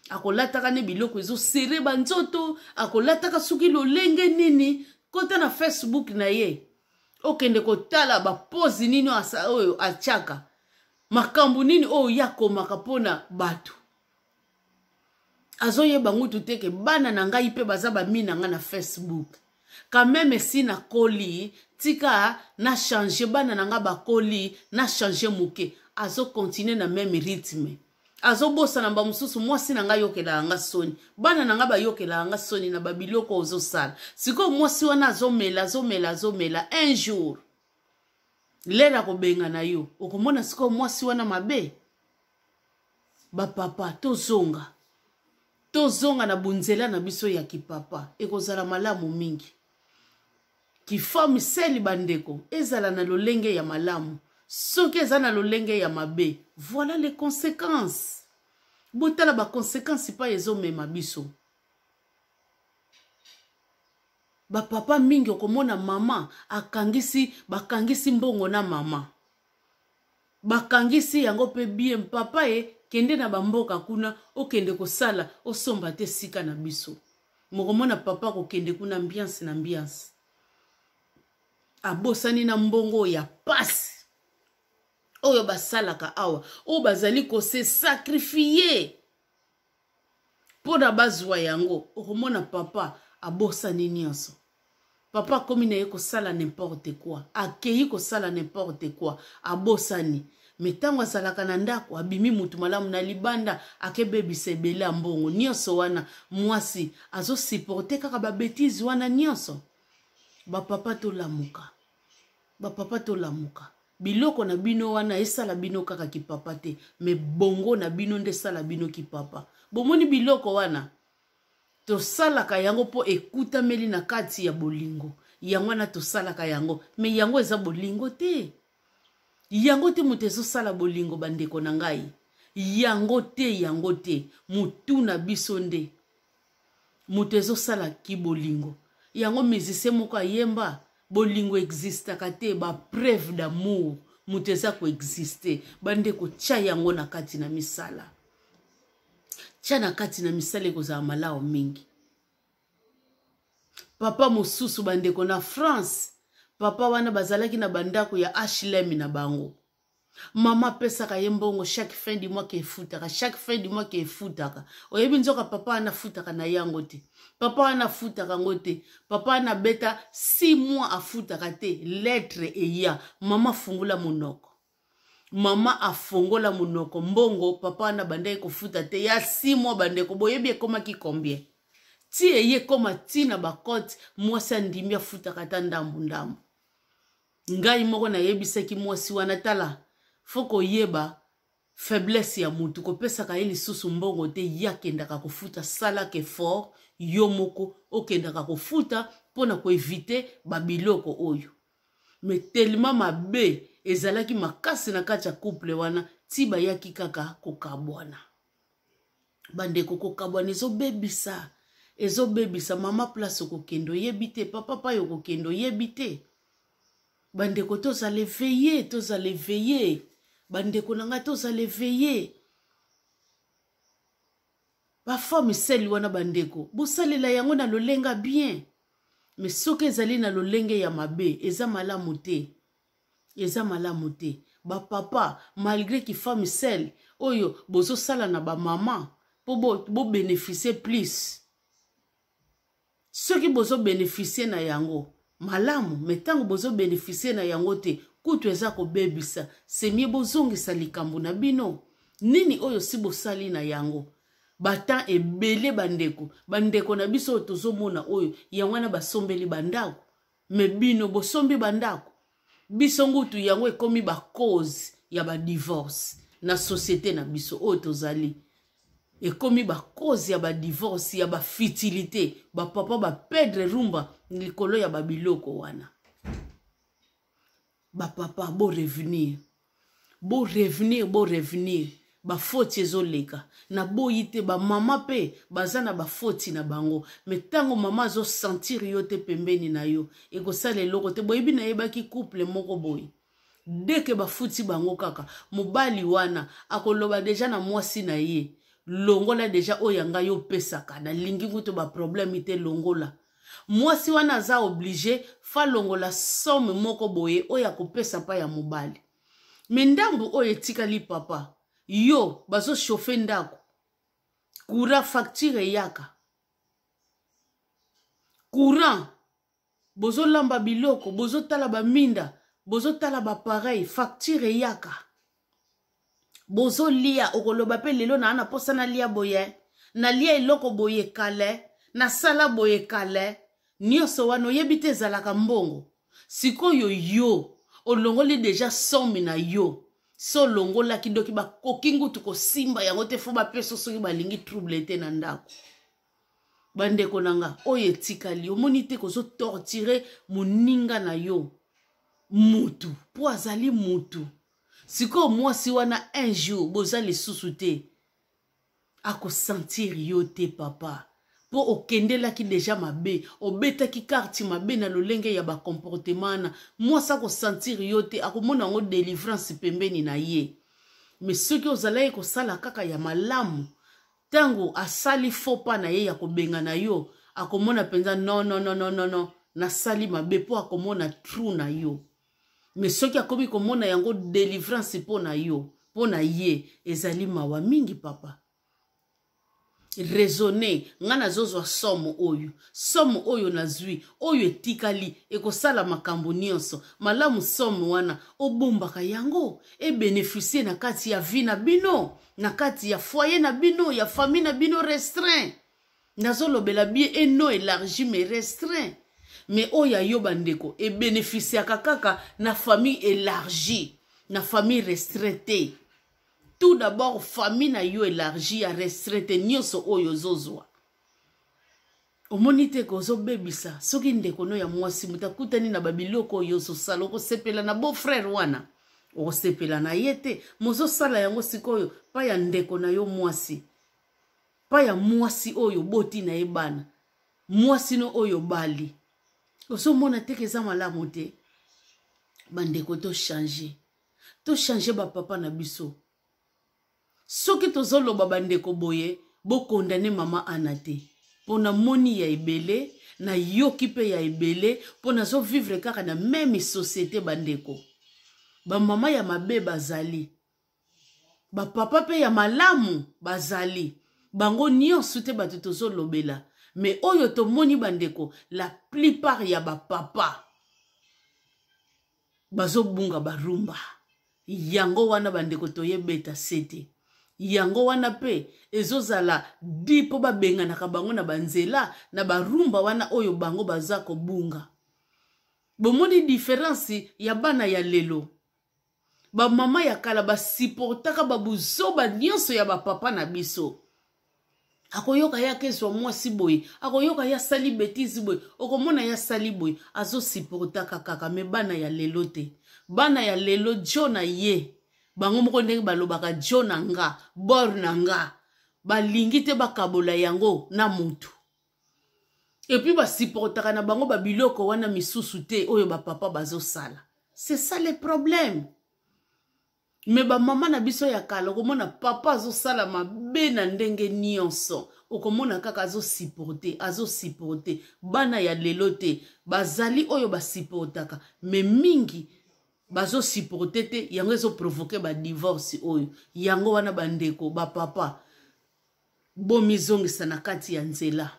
A: Akolata kane biloko ezo serre banzoto, akolata ka suki lolenge nini, kota na Facebook na ye. Okende kotala ba pose nini asa oyo achaka. Makambu nini oyo yakoma kapona batu. Azoye bangutu teke bana na ngai pe baza ba mina nga na Facebook. Quand même si na koli, tika na changer bana na nga ba koli, na changer muke. Azo continue na même rythme. Azo bosa na mba mususu mwasi na nga yokela anga soni. Bana na nga ba yokela anga soni na babiloko ozo sala. Siko mwasi wana azomela. Un jour. Lera ko benga na yo. Okomona siko mwasi wana mabe. Ba papa tozonga. Tozonga na bunzela na biso ya kipapa. Ekozala malamu mingi. Kifami seli bandeko. Ezala na lolenge ya malamu. Soki eza na lolenge ya mabe. Voilà les conséquences. Botala ba conséquences pa ezo mema biso. Ba papa mingi okomona mama bakangisi mbongo na mama. Bakangisi yango pe bien papa kende na bamboka kuna okende kosala osomba te sika na biso. Mokomona papa ko kende kuna ambiance. Abosani na mbongo ya pasi. oyo basalaka awa oyo bazali kose sacrifier pona bazwa yango okomona papa abosani nyonso papa komi na ye kosala n'importe quoi akei kosala n'importe quoi abosani metango azalaka na ndako abimi mutu malamu na libanda akebebisa ebele mbongo nyonso wana mwasi azosupporte kaka babetizi wana nyonso bapapa tolamuka biloko na bino wana esala bino kaka kipapa te me bongo na bino nde sala bino kipapa bomoni biloko wana tosalaka yango po ekutameli na kati ya bolingo yango wana tosalaka yango me yango eza bolingo te yango te moto ezosala bolingo bandeko na ngai yango te mutu na biso nde moto ezosala ki bolingo yango musicien moko ayemba bolingo existaka te ba preuve d'amour moto eza koexiste bandeko tia yango na kati na misala tia na kati na misala ekozala malao mingi papa mosusu bandeko na France papa wana bazalaki na bandako ya HLM na bango mama pesaka ye mbongo chaque fin du mois ke efutaka oyebi nzoka papa anafutaka na yango te papa anafutaka ngo te papa anabeta 6 mois afutaka te lettre eya mama fungula monoko mama afongola monoko mbongo papa ana bandai kofuta te ya 6 mois bandeko boyebi ekomaki combien ti eye koma tina bakote mwasi andimi afutaka ta ndambu ngai moko nayebisaki mwasi wana tala foko yeba faiblesse ya mutu kopesaka ye lisusu mbongo te yakendaka kofuta salaka fort yo moko okendaka kofuta pona koevite babiloko oyo me tellement mabe ezalaki makasi na kati ya couple wana ti bayaki kaka kokabwana bandeko kokabwana ezobebisa mama place kokendo yebi te papa pa yo kokendo yebi te bandeko tozale veiller bandeko nanga tozale veiller ba femme seli wana bandeko bosalela yango na lolenga bien mais soki ezali na lolenge ya mabe eza malamu te ba papa malgré ki femme seli oyo bozo sala na ba mama po bo bénéficier plus soki bozo bénéficier na yango malamu metango bozo bénéficier na yango te kutu eza kobebisa semie bozongisa likambo na bino nini oyo si bosali na yango batan ebele bandeko na biso tozomona oyo yango na basombeli bandako me bino bosombi bandako biso ngutu yango ekomi ba cause ya ba divorce na société na biso oyo tozali ekomi ba cause ya ba divorce ya ba futilité ba papa ba perdre rumba likolo ya babiloko wana ba papa bo revenir ba faute ezoleka na boyi te ba mama pe bazana ba faute na bango metango mama zo sentir yo te pembeni na yo ekosala eloko te boyebi na yebaki couple moko boyi deke ba futi bango kaka mobali wana akoloba deja na mwasi na ye longola deja oyanga yo pesaka na lingi nguto ba problème ite longola mwasi wana za obligé fa longola somme moko boye oya kopesa pa ya mobali mendambu oyo etikali papa yo bazo chauffer ndako courant facture yaka courant bozo lamba biloko bozo tala ba minda bozo tala ba pareil facture yaka bozo lia okoloba pe lelo na ana posa na lia boye na lia eloko boye kale na sala boye kale nyonso wana oyebite ezalaka mbongo sikoyo yo olongoli deja somi na yo so longola kidoki bakoki ngutu kosimba yango te fo bapeso soki balingi trouble te na ndako bandeko nanga oyo etikali omoni te kozotortire moninga na yo mutu po azali mutu sikoyo mwasi wana un jour boza lisusu te akosentir yo te papa po okendelaki deja mabe obetaki karti mabe na lolenge ya bakomportement na mwasi akosentir yo te akomona yango délivrance pembeni na ye mais soki ozalaki kosala kaka ya malamu tango asali faux pas na ye ya kobenga na yo akomona penza non nasali mabe po akomona trou na yo mais soki akomi komona yango délivrance pona yo pona ye ezali mawa mingi papa. Raisonner ngana zozwa somo oyo nazwi oyo etikali ekosala makambo nyonso malamu somo wana obombaka yango e bénéficier na kati ya vie na bino na kati ya foyer na bino ya famille na bino restreint nazolobela bien et non élargi mais restreint mais oya yo bandeko e bénéficier kaka na famille élargie na famille restreinte. Tout d'abord, famille na yo élargie à restreinte nyonso oyo zozwa. Omonite kozo bebisa, soki ndeko no ya mwasi mutakutani na babiloko oyo sosala ko sepela na beau frère wana. O sepela na yete, mozo sala yango sikoyo pa ya ndeko na yo mwasi. Pa ya mwasi oyo boti na ebana. Mwasi no oyo bali. Oso mona teke za malamu te. Bandeko to changer. To changer ba papa na biso. Soki tozoloba bandeko boye bo condamner mama anate pona moni ya ebele na yoki pe ya ebele pona zo vivre kaka na même société bandeko ba mama ya mabe bazali ba papa pe ya malamu bazali bango nyonso te bato tozolobela mais oyo tomoni bandeko la plupart ya ba papa bazobunga barumba yango wana bandeko toyebeta sete yango wana pe ezozala dipo babenga na kabango na banzela na barumba wana oyo bango bazako bunga. Bomoni différence ya bana ya lelo. Ba mama ya kala ba supportaka babuzoba nyonso ya ba papa na biso. Akoyoka ya keso mwasi boy, akoyoka ya sali bêtise boy, okomona ya sali boy, azo supportaka kaka me bana ya lelo te. Bana ya lelo jona ye. Bango moko ndenge balobaka jo na nga, bor na nga, balingi te bakabola yango na mutu. Et puis basipotaka na bango babiloko wana misusu te oyo ba papa bazo sala. C'est ça le problème. Mais ba mama na biso ya kala okomona papa azo sala mabe na ndenge nyonso. Okomona kaka azo supporter bana ya lelo te bazali oyo basipotaka mais mingi bazo supporter te yango ezo provoquer ba divorce oyo yango wana bandeko ba papa bo mizongisa na kati ya nzela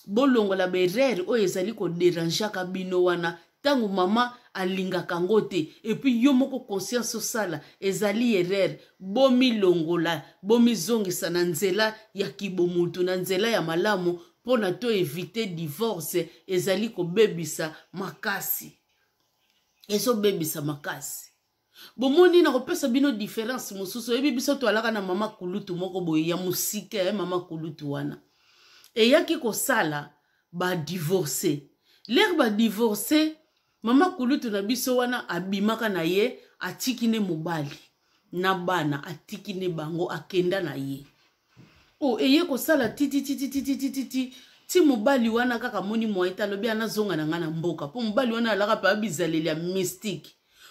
A: bolongola berere oyo ezali ko déranger ka bino wana tangu mama alingaka ngote et puis yo moko conscience sala ezali erreur bo milongola bo mizongisa na nzela ya kibomutu na nzela ya malamu pona to éviter divorce ezali ko bebisa makasi. Eso bebisa makasi. Bomoni na kopesa bino différence mususu ebi biso to alaka na mama kulutu moko boye ya musike mama kulutu wana. E yaki ko sala ba divorcer. L'air ba divorcer mama kulutu na biso wana abimaka na ye atikine mobali na bana atikine bango akenda na ye. O eye ko sala titi ti mobali wana kaka moni moita lobi anazonga na ngana mboka po mobali wana alaka pa bizaleli ya mystique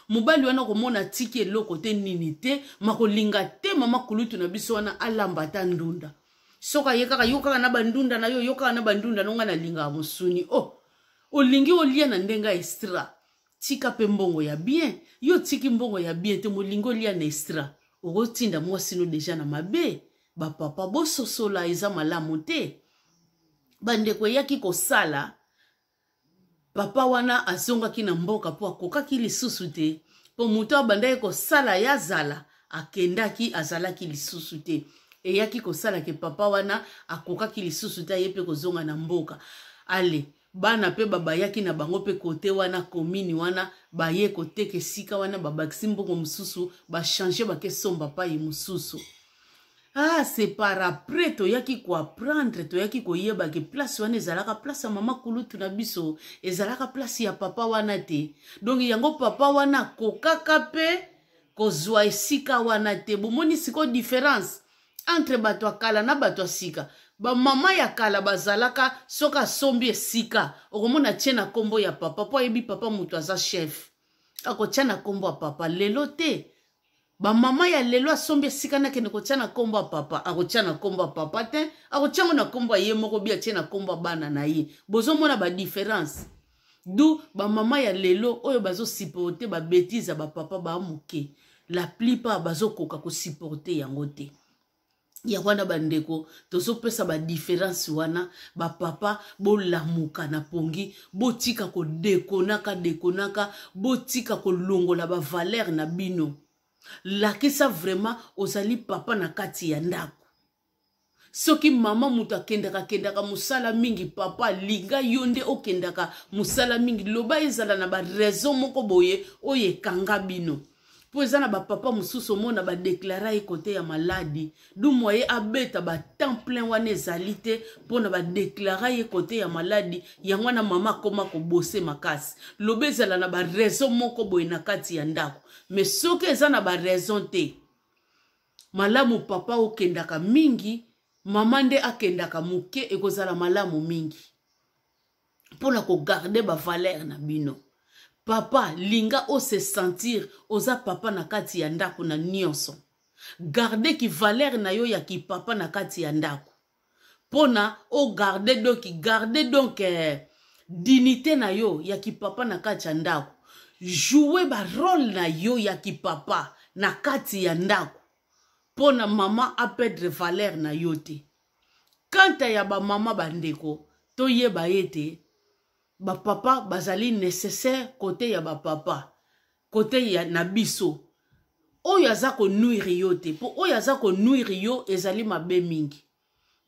A: mobali wana komona tiki eloko te nini te makolinga te mama kulutu na biso wana alamba ta ndunda soka ye kaka yoka na bandunda na yo yoka na bandunda nonga na linga musuni olingi olia na ndenga extra tika pe mbongo ya bien yo tiki mbongo ya bien te molingo lia na extra okotinda mwasi no deja na mabe ba papa boso sola eza malamu te. Bandeko yaki kosala papa wana azonga kina mboka po akokaki lisusu te po muto abandaki kosala ya zala akendaki azalaki lisusu te e yaki kosala ke papa wana akokaki lisusu te yepe kozonga na mboka ale bana pe baba yaki na bango pe kote wana komini wana baye koteke sika wana babakisi mbongo mususu ba changer bakesomba pa ye mususu. Ah, c'est par après to yaki ko apprendre to yaki ko yeba ke place wana ezalaka place ya mama kulutu na biso ezalaka place ya papa wana te. Donc yango papa wana kokaka pe kozwa esika wana te. Bomoni siko différence entre bato akala na bato asika. Ba mama ya kala bazalaka soka sombi esika okomona tiena kombo ya papa po yebi papa mutu aza chef. Ako tiena kombo ya papa lelo te. Ba mama ya lelo asombi esika na kene kotia na kombo papa akotia na kombo papa te akotia na kombo ye moko bia tia na kombo bana na ye bozomona ba différence d'où ba mama ya lelo oyo bazo supporter ba bêtise ba papa ba muke la plupart bazo koka ko supporter yango te. Ya wana bandeko tozo pesa ba différence wana ba papa bo lamuka na pongi bo tika ko dekonaka bo tika ko longola ba valeur na bino lakisa vraiment ozali papa na kati ya ndako. Soki mama muta kendaka musala mingi papa linga yonde okendaka musala mingi loba ezala na ba raison moko boye oye kanga bino. Po ezana ba papa mususu mona ba déclarer côté ya maladi du moye abeta ba temps plein wana ezalite pona ba déclarer côté ya maladi yango na mama koma ko bosser makasi loba ezala na ba raison moko boye na kati ya ndako. Mais soki ezana ba raison te malamu papa okendaka mingi mama nde akendaka muke ekozala malamu mingi pona ko garder ba valeur na bino. Papa linga o se sentir oza papa na kati ya ndako na nyonso. Garder ki valeur na yo ya ki papa na kati ya ndako. Pona o garder donc dignité na yo ya ki papa na kati ya ndako. Jouer ba rôle na yo ya ki papa na kati ya ndako. Pona mama a perdre valeur na yo te. Kanta ya ba mama bandeko to yeba yete ba papa bazali nécessaire côté ya ba papa côté ya nabiso oyo aza ko nuire yo te po oyo aza ko nuire yo ezali mabe mingi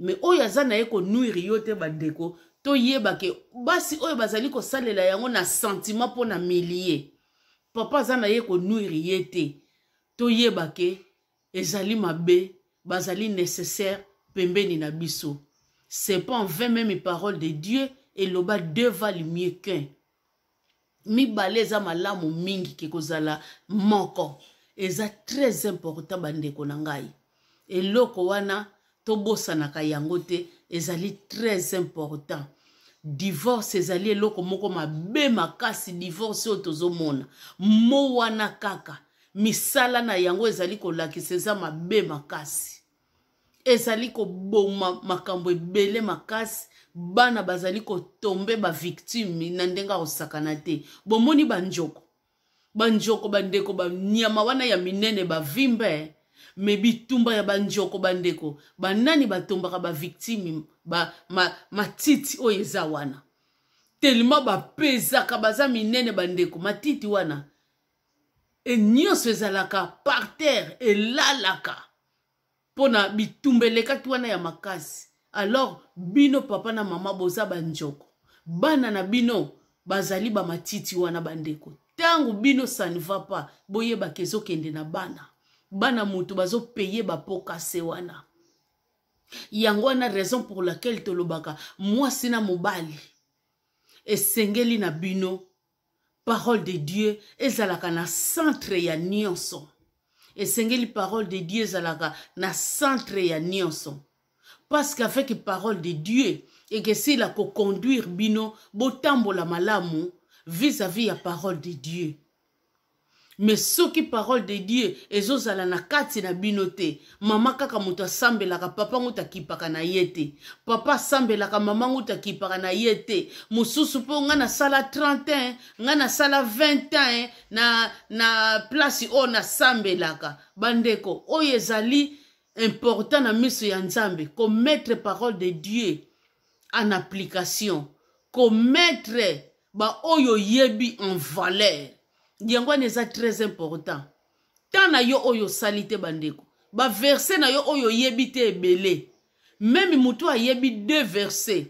A: mais oyo aza na ye ko nuire yo te bandeko to yeba ke basi oyo bazali ko salela yango na sentiment po na milier papa aza na ye ko nuire ye te to yeba ke ezali mabe bazali nécessaire pembeni na biso. C'est pas en vain même les paroles de Dieu et loba deux valent mieux qu'un. Mi baleza malamu mingi ke kozala moko. Eza très important bandeko na ngai. Et loko wana tobosa na kayango te ezali très important. Divorce ezali loko moko mabe makasi divorce otozomona. Mo wana kaka misala na yango ezali kolakisa eza mabe makasi. Ezali ko boma makambo ebele makasi bana bazali ko tombe ba victime na ndenga osakana te bomoni banjoko bandeko ba nyama wana ya minene ba vimbe me bitumba ya banjoko bandeko banani batombaka ba victime ba matiti oyeza wana tellement ba pezaka baza minene bandeko matiti wana e nyonso ezalaka par terre e lalaka pona bitumbeleka tuana ya makasi. Alors bino papa na mama boza banjoko bana na bino bazali ba matiti wana bandeko tangu bino ça ne va pas boye ba kezo kende na bana mutu bazo payer ba pokase wana yango na raison pour laquelle tolobaka moi sina mobali esengeli na bino parole de Dieu ezalaka na centre ya nyonso. Esengeli parole de Dieu ezalaka na centre ya nyonso. Parce qu'avec parole de Dieu et que s'il a conduire bino botambola malamu vis-à-vis la parole de Dieu. Mais ce qui parole de Dieu ezozala na kati na binote mama kaka muta sambelaka papa nguta kipaka na yete papa sambelaka mama nguta kipaka na yete mususu po nga na sala 30 ans nga na sala 20 ans na place o na sambelaka bandeko oyo ezali important na miso ya Nzambe commettre parole de Dieu en application commettre ba oyo yebi en valeur. Yango neza très important. Tant na yo oyo salite bandeko. Ba verset na yo oyo yebi te ebele. Même mutu a yebi 2 versets.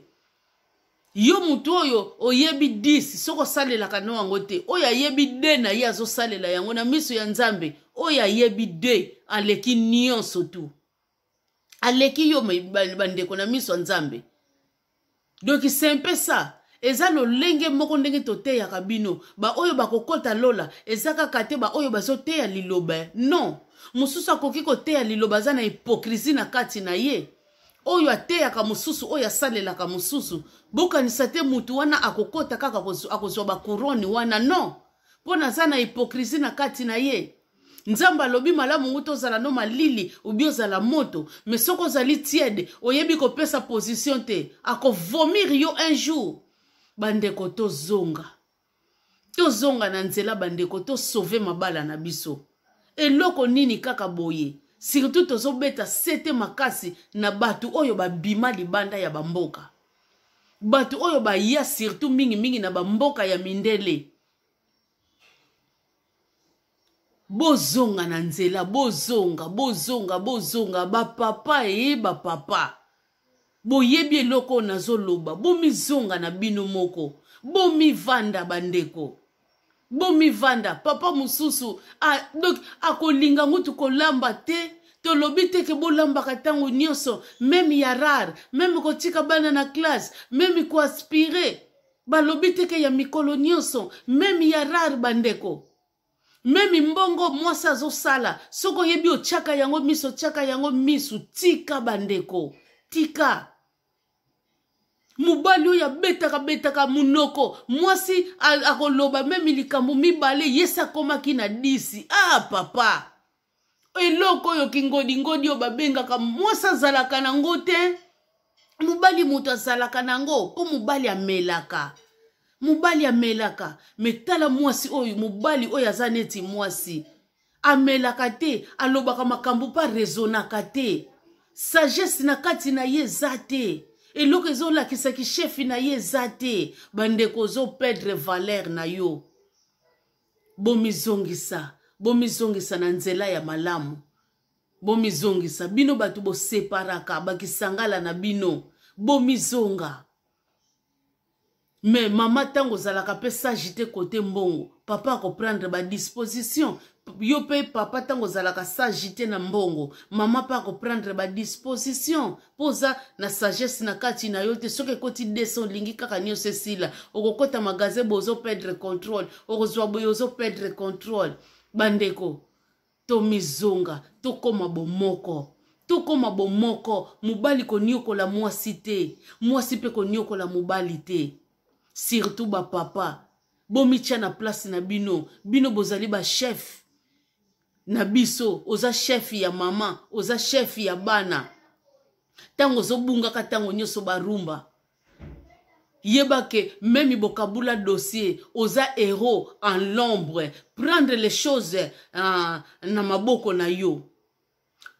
A: Yo mutu oyo oyebi 10 soko salela kano yango te. Oyo yebi 2 na ye azo salela yango na miso ya Nzambe. Oyo yebi 2 aleki nyonso tu. Aleki yo bandeko na miso ya Nzambe. Donc c'est un peu ça. Eza lo lenge moko ndenge tote ya kabino ba oyo bakokota lola ezaka kate ba oyo bazote ya liloba non mususu akoki kote ya liloba za na hypocrisie na kati na ye oyo ate ya ka mususu oyo asalela ka mususu bokanisa te mutu wana akokota kaka akozwa ba couronne wana non pona za na hypocrisie na kati na ye. Nzamba lobi malamu nguto zala no malili ubio zala moto mais soko zali tiede oyebi ko pesa position te ako vomir yo un jour. Bandeko tozonga tozonga na nzela bandeko to sauver mabala na biso eloko nini kaka boye surtout tozobeta sete makasi na batu oyo babima libanda ya bamboka batu oyo baya surtout mingi na bamboka ya mindele bozonga na nzela bozonga bapapa bapapa boyebi eloko nazoloba bomizonga na bino moko bomivanda bandeko bomivanda papa mususu donc akolinga ngutu kolamba te tolobi te ke bolambaka tango nyonso même ya rare même kotika bana na classe même koaspire balobi te ke ya mikolo nyonso même ya rare bandeko même mbongo mwasi azosala soko yebi ochaka yango miso chaka yango misu tika bandeko tika mubali oyo betaka munoko mwasi akoloba meme likambo mibale yesa komaki na 10 papa eloko oyo kingodi oyo babengaka mwasi azalaka nango te mubali mutu azalaka nango po mubali amelaka metala mwasi oyo mubali oyo aza neti mwasi amelaka te alobaka makambo pa rezonaka te sagesse na kati na ye eza te eloko ezolakisaki chefi na ye eza te bandeko ozoperdre valeur na yo bomizongisa na nzela ya malamu bomizongisa bino batu boseparaka bakisangala na bino bomizonga mais mama tango zalaka pe sagite côté mbongo papa ko prendre ba disposition yo pe papa tango zalaka sagite na mbongo mama pa ko prendre ba disposition poza na sagesse na kati na yo te soki koti 200 lingi kaka nyo sesila okokota magasin bozo perdre contrôle okozwa bozo perdre contrôle bandeko to mizonga to koma bomoko mubali ko nyokola mwasi te mwasi pe ko nyokola mubali te surtout ba papa bomitia na place na bino bozali ba chef na biso oza chef ya mama oza chef ya bana tango zobunga ka tango nyoso barumba yebake même bokabula dossier oza héros en l'ombre prendre les choses na maboko na yo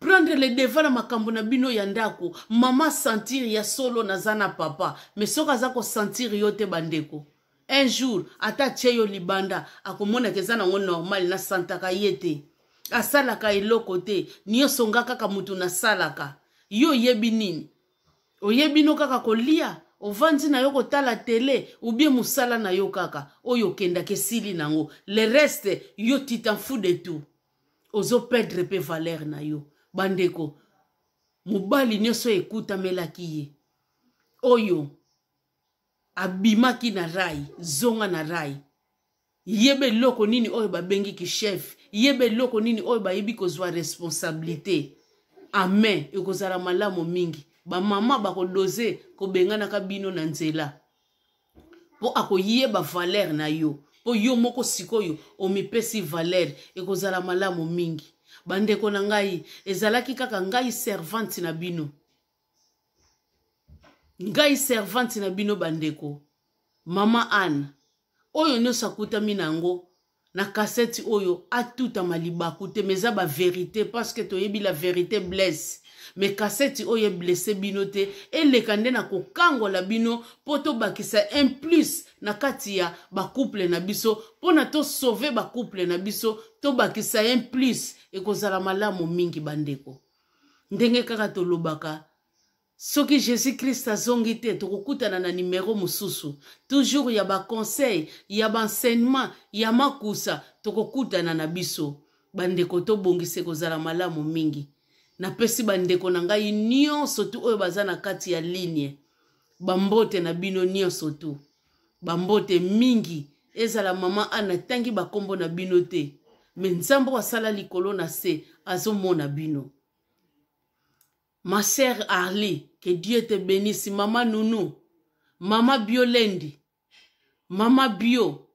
A: prendre le devant na makambo na bino ya ndako mama sentir ya solo na zana papa mais soka za ko sentir yote bandeko un jour ata cheyo libanda akomona ke zana ngo normal na santaka yete asalaka eloko te nyonso nga kaka mutu na salaka yo yebi nini oyebi no kaka kolia ovandi na yo kotala tele ou bien musala na yo kaka oyo kenda kesili nango le reste yo tu t'en fous de tout ozo perdre pe valeur na yo bandeko mubali nyonso ekuta melaki ye oyo abimaki na rai zonga na rai yebe loko nini oyo babengi ki chef yebe loko nini oyo bayebi kozwa responsabilité amen ekozala malamu mingi ba mama bakodoze kobengana ka bino na nzela po akoyeba valeur na yo po yo moko sikoyo omipesi valeur ekozala malamu mingi bandeko na ngai ezalaki kaka ngai servante na bino bandeko mama Anne oyo nyonso akutami nango na cassette oyo atuta malibaku te meza ba vérité parce que toyebi la vérité blesse mais cassette oyo blessé bino te eleka nde na kokangola bino po tobakisa un plus na kati ya bakouple na biso pona to sauver bakouple na biso tobakisa un plus ekozala malamu mingi bandeko ndenge kaka tolobaka soki Jésus Christ azongi te tokokutana na numéro mususu toujours ya ba conseil ya ba enseignement ya makusa tokokutana na biso bandeko tobongise kozala malamu mingi na pesi bandeko na ngai nyonso tu oyo baza na kati ya ligne bambote na bino nyonso tu bambote mingi ezala mama Ana tangi bakombo na bino te me nzambo asala likolo na se azomona bino. Ma sœur Arlie, que Dieu te bénisse. Maman Nounou, Maman Biolendi, Maman Bio,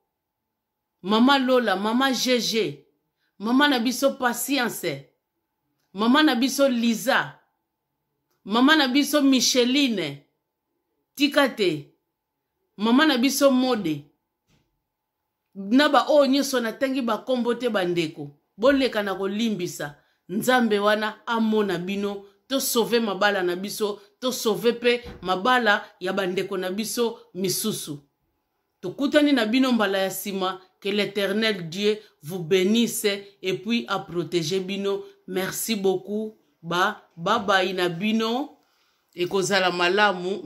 A: Maman Lola, Maman GG, Maman Nabiso Patience, Maman Nabiso Lisa, Maman Nabiso Micheline, Tikate, Maman Nabiso Mode, na ba oyo nyonso natangi bakombo te bandeko boleka na kolimbisa nzambe wana amona bino to sauve mabala na biso to sauve pe mabala ya bandeko na biso misusu tokutani na bino mbala ya sima. Que l'Éternel Dieu vous bénisse et puis à protéger bino. Merci beaucoup. Bye bye na bino. Et kozala malamu.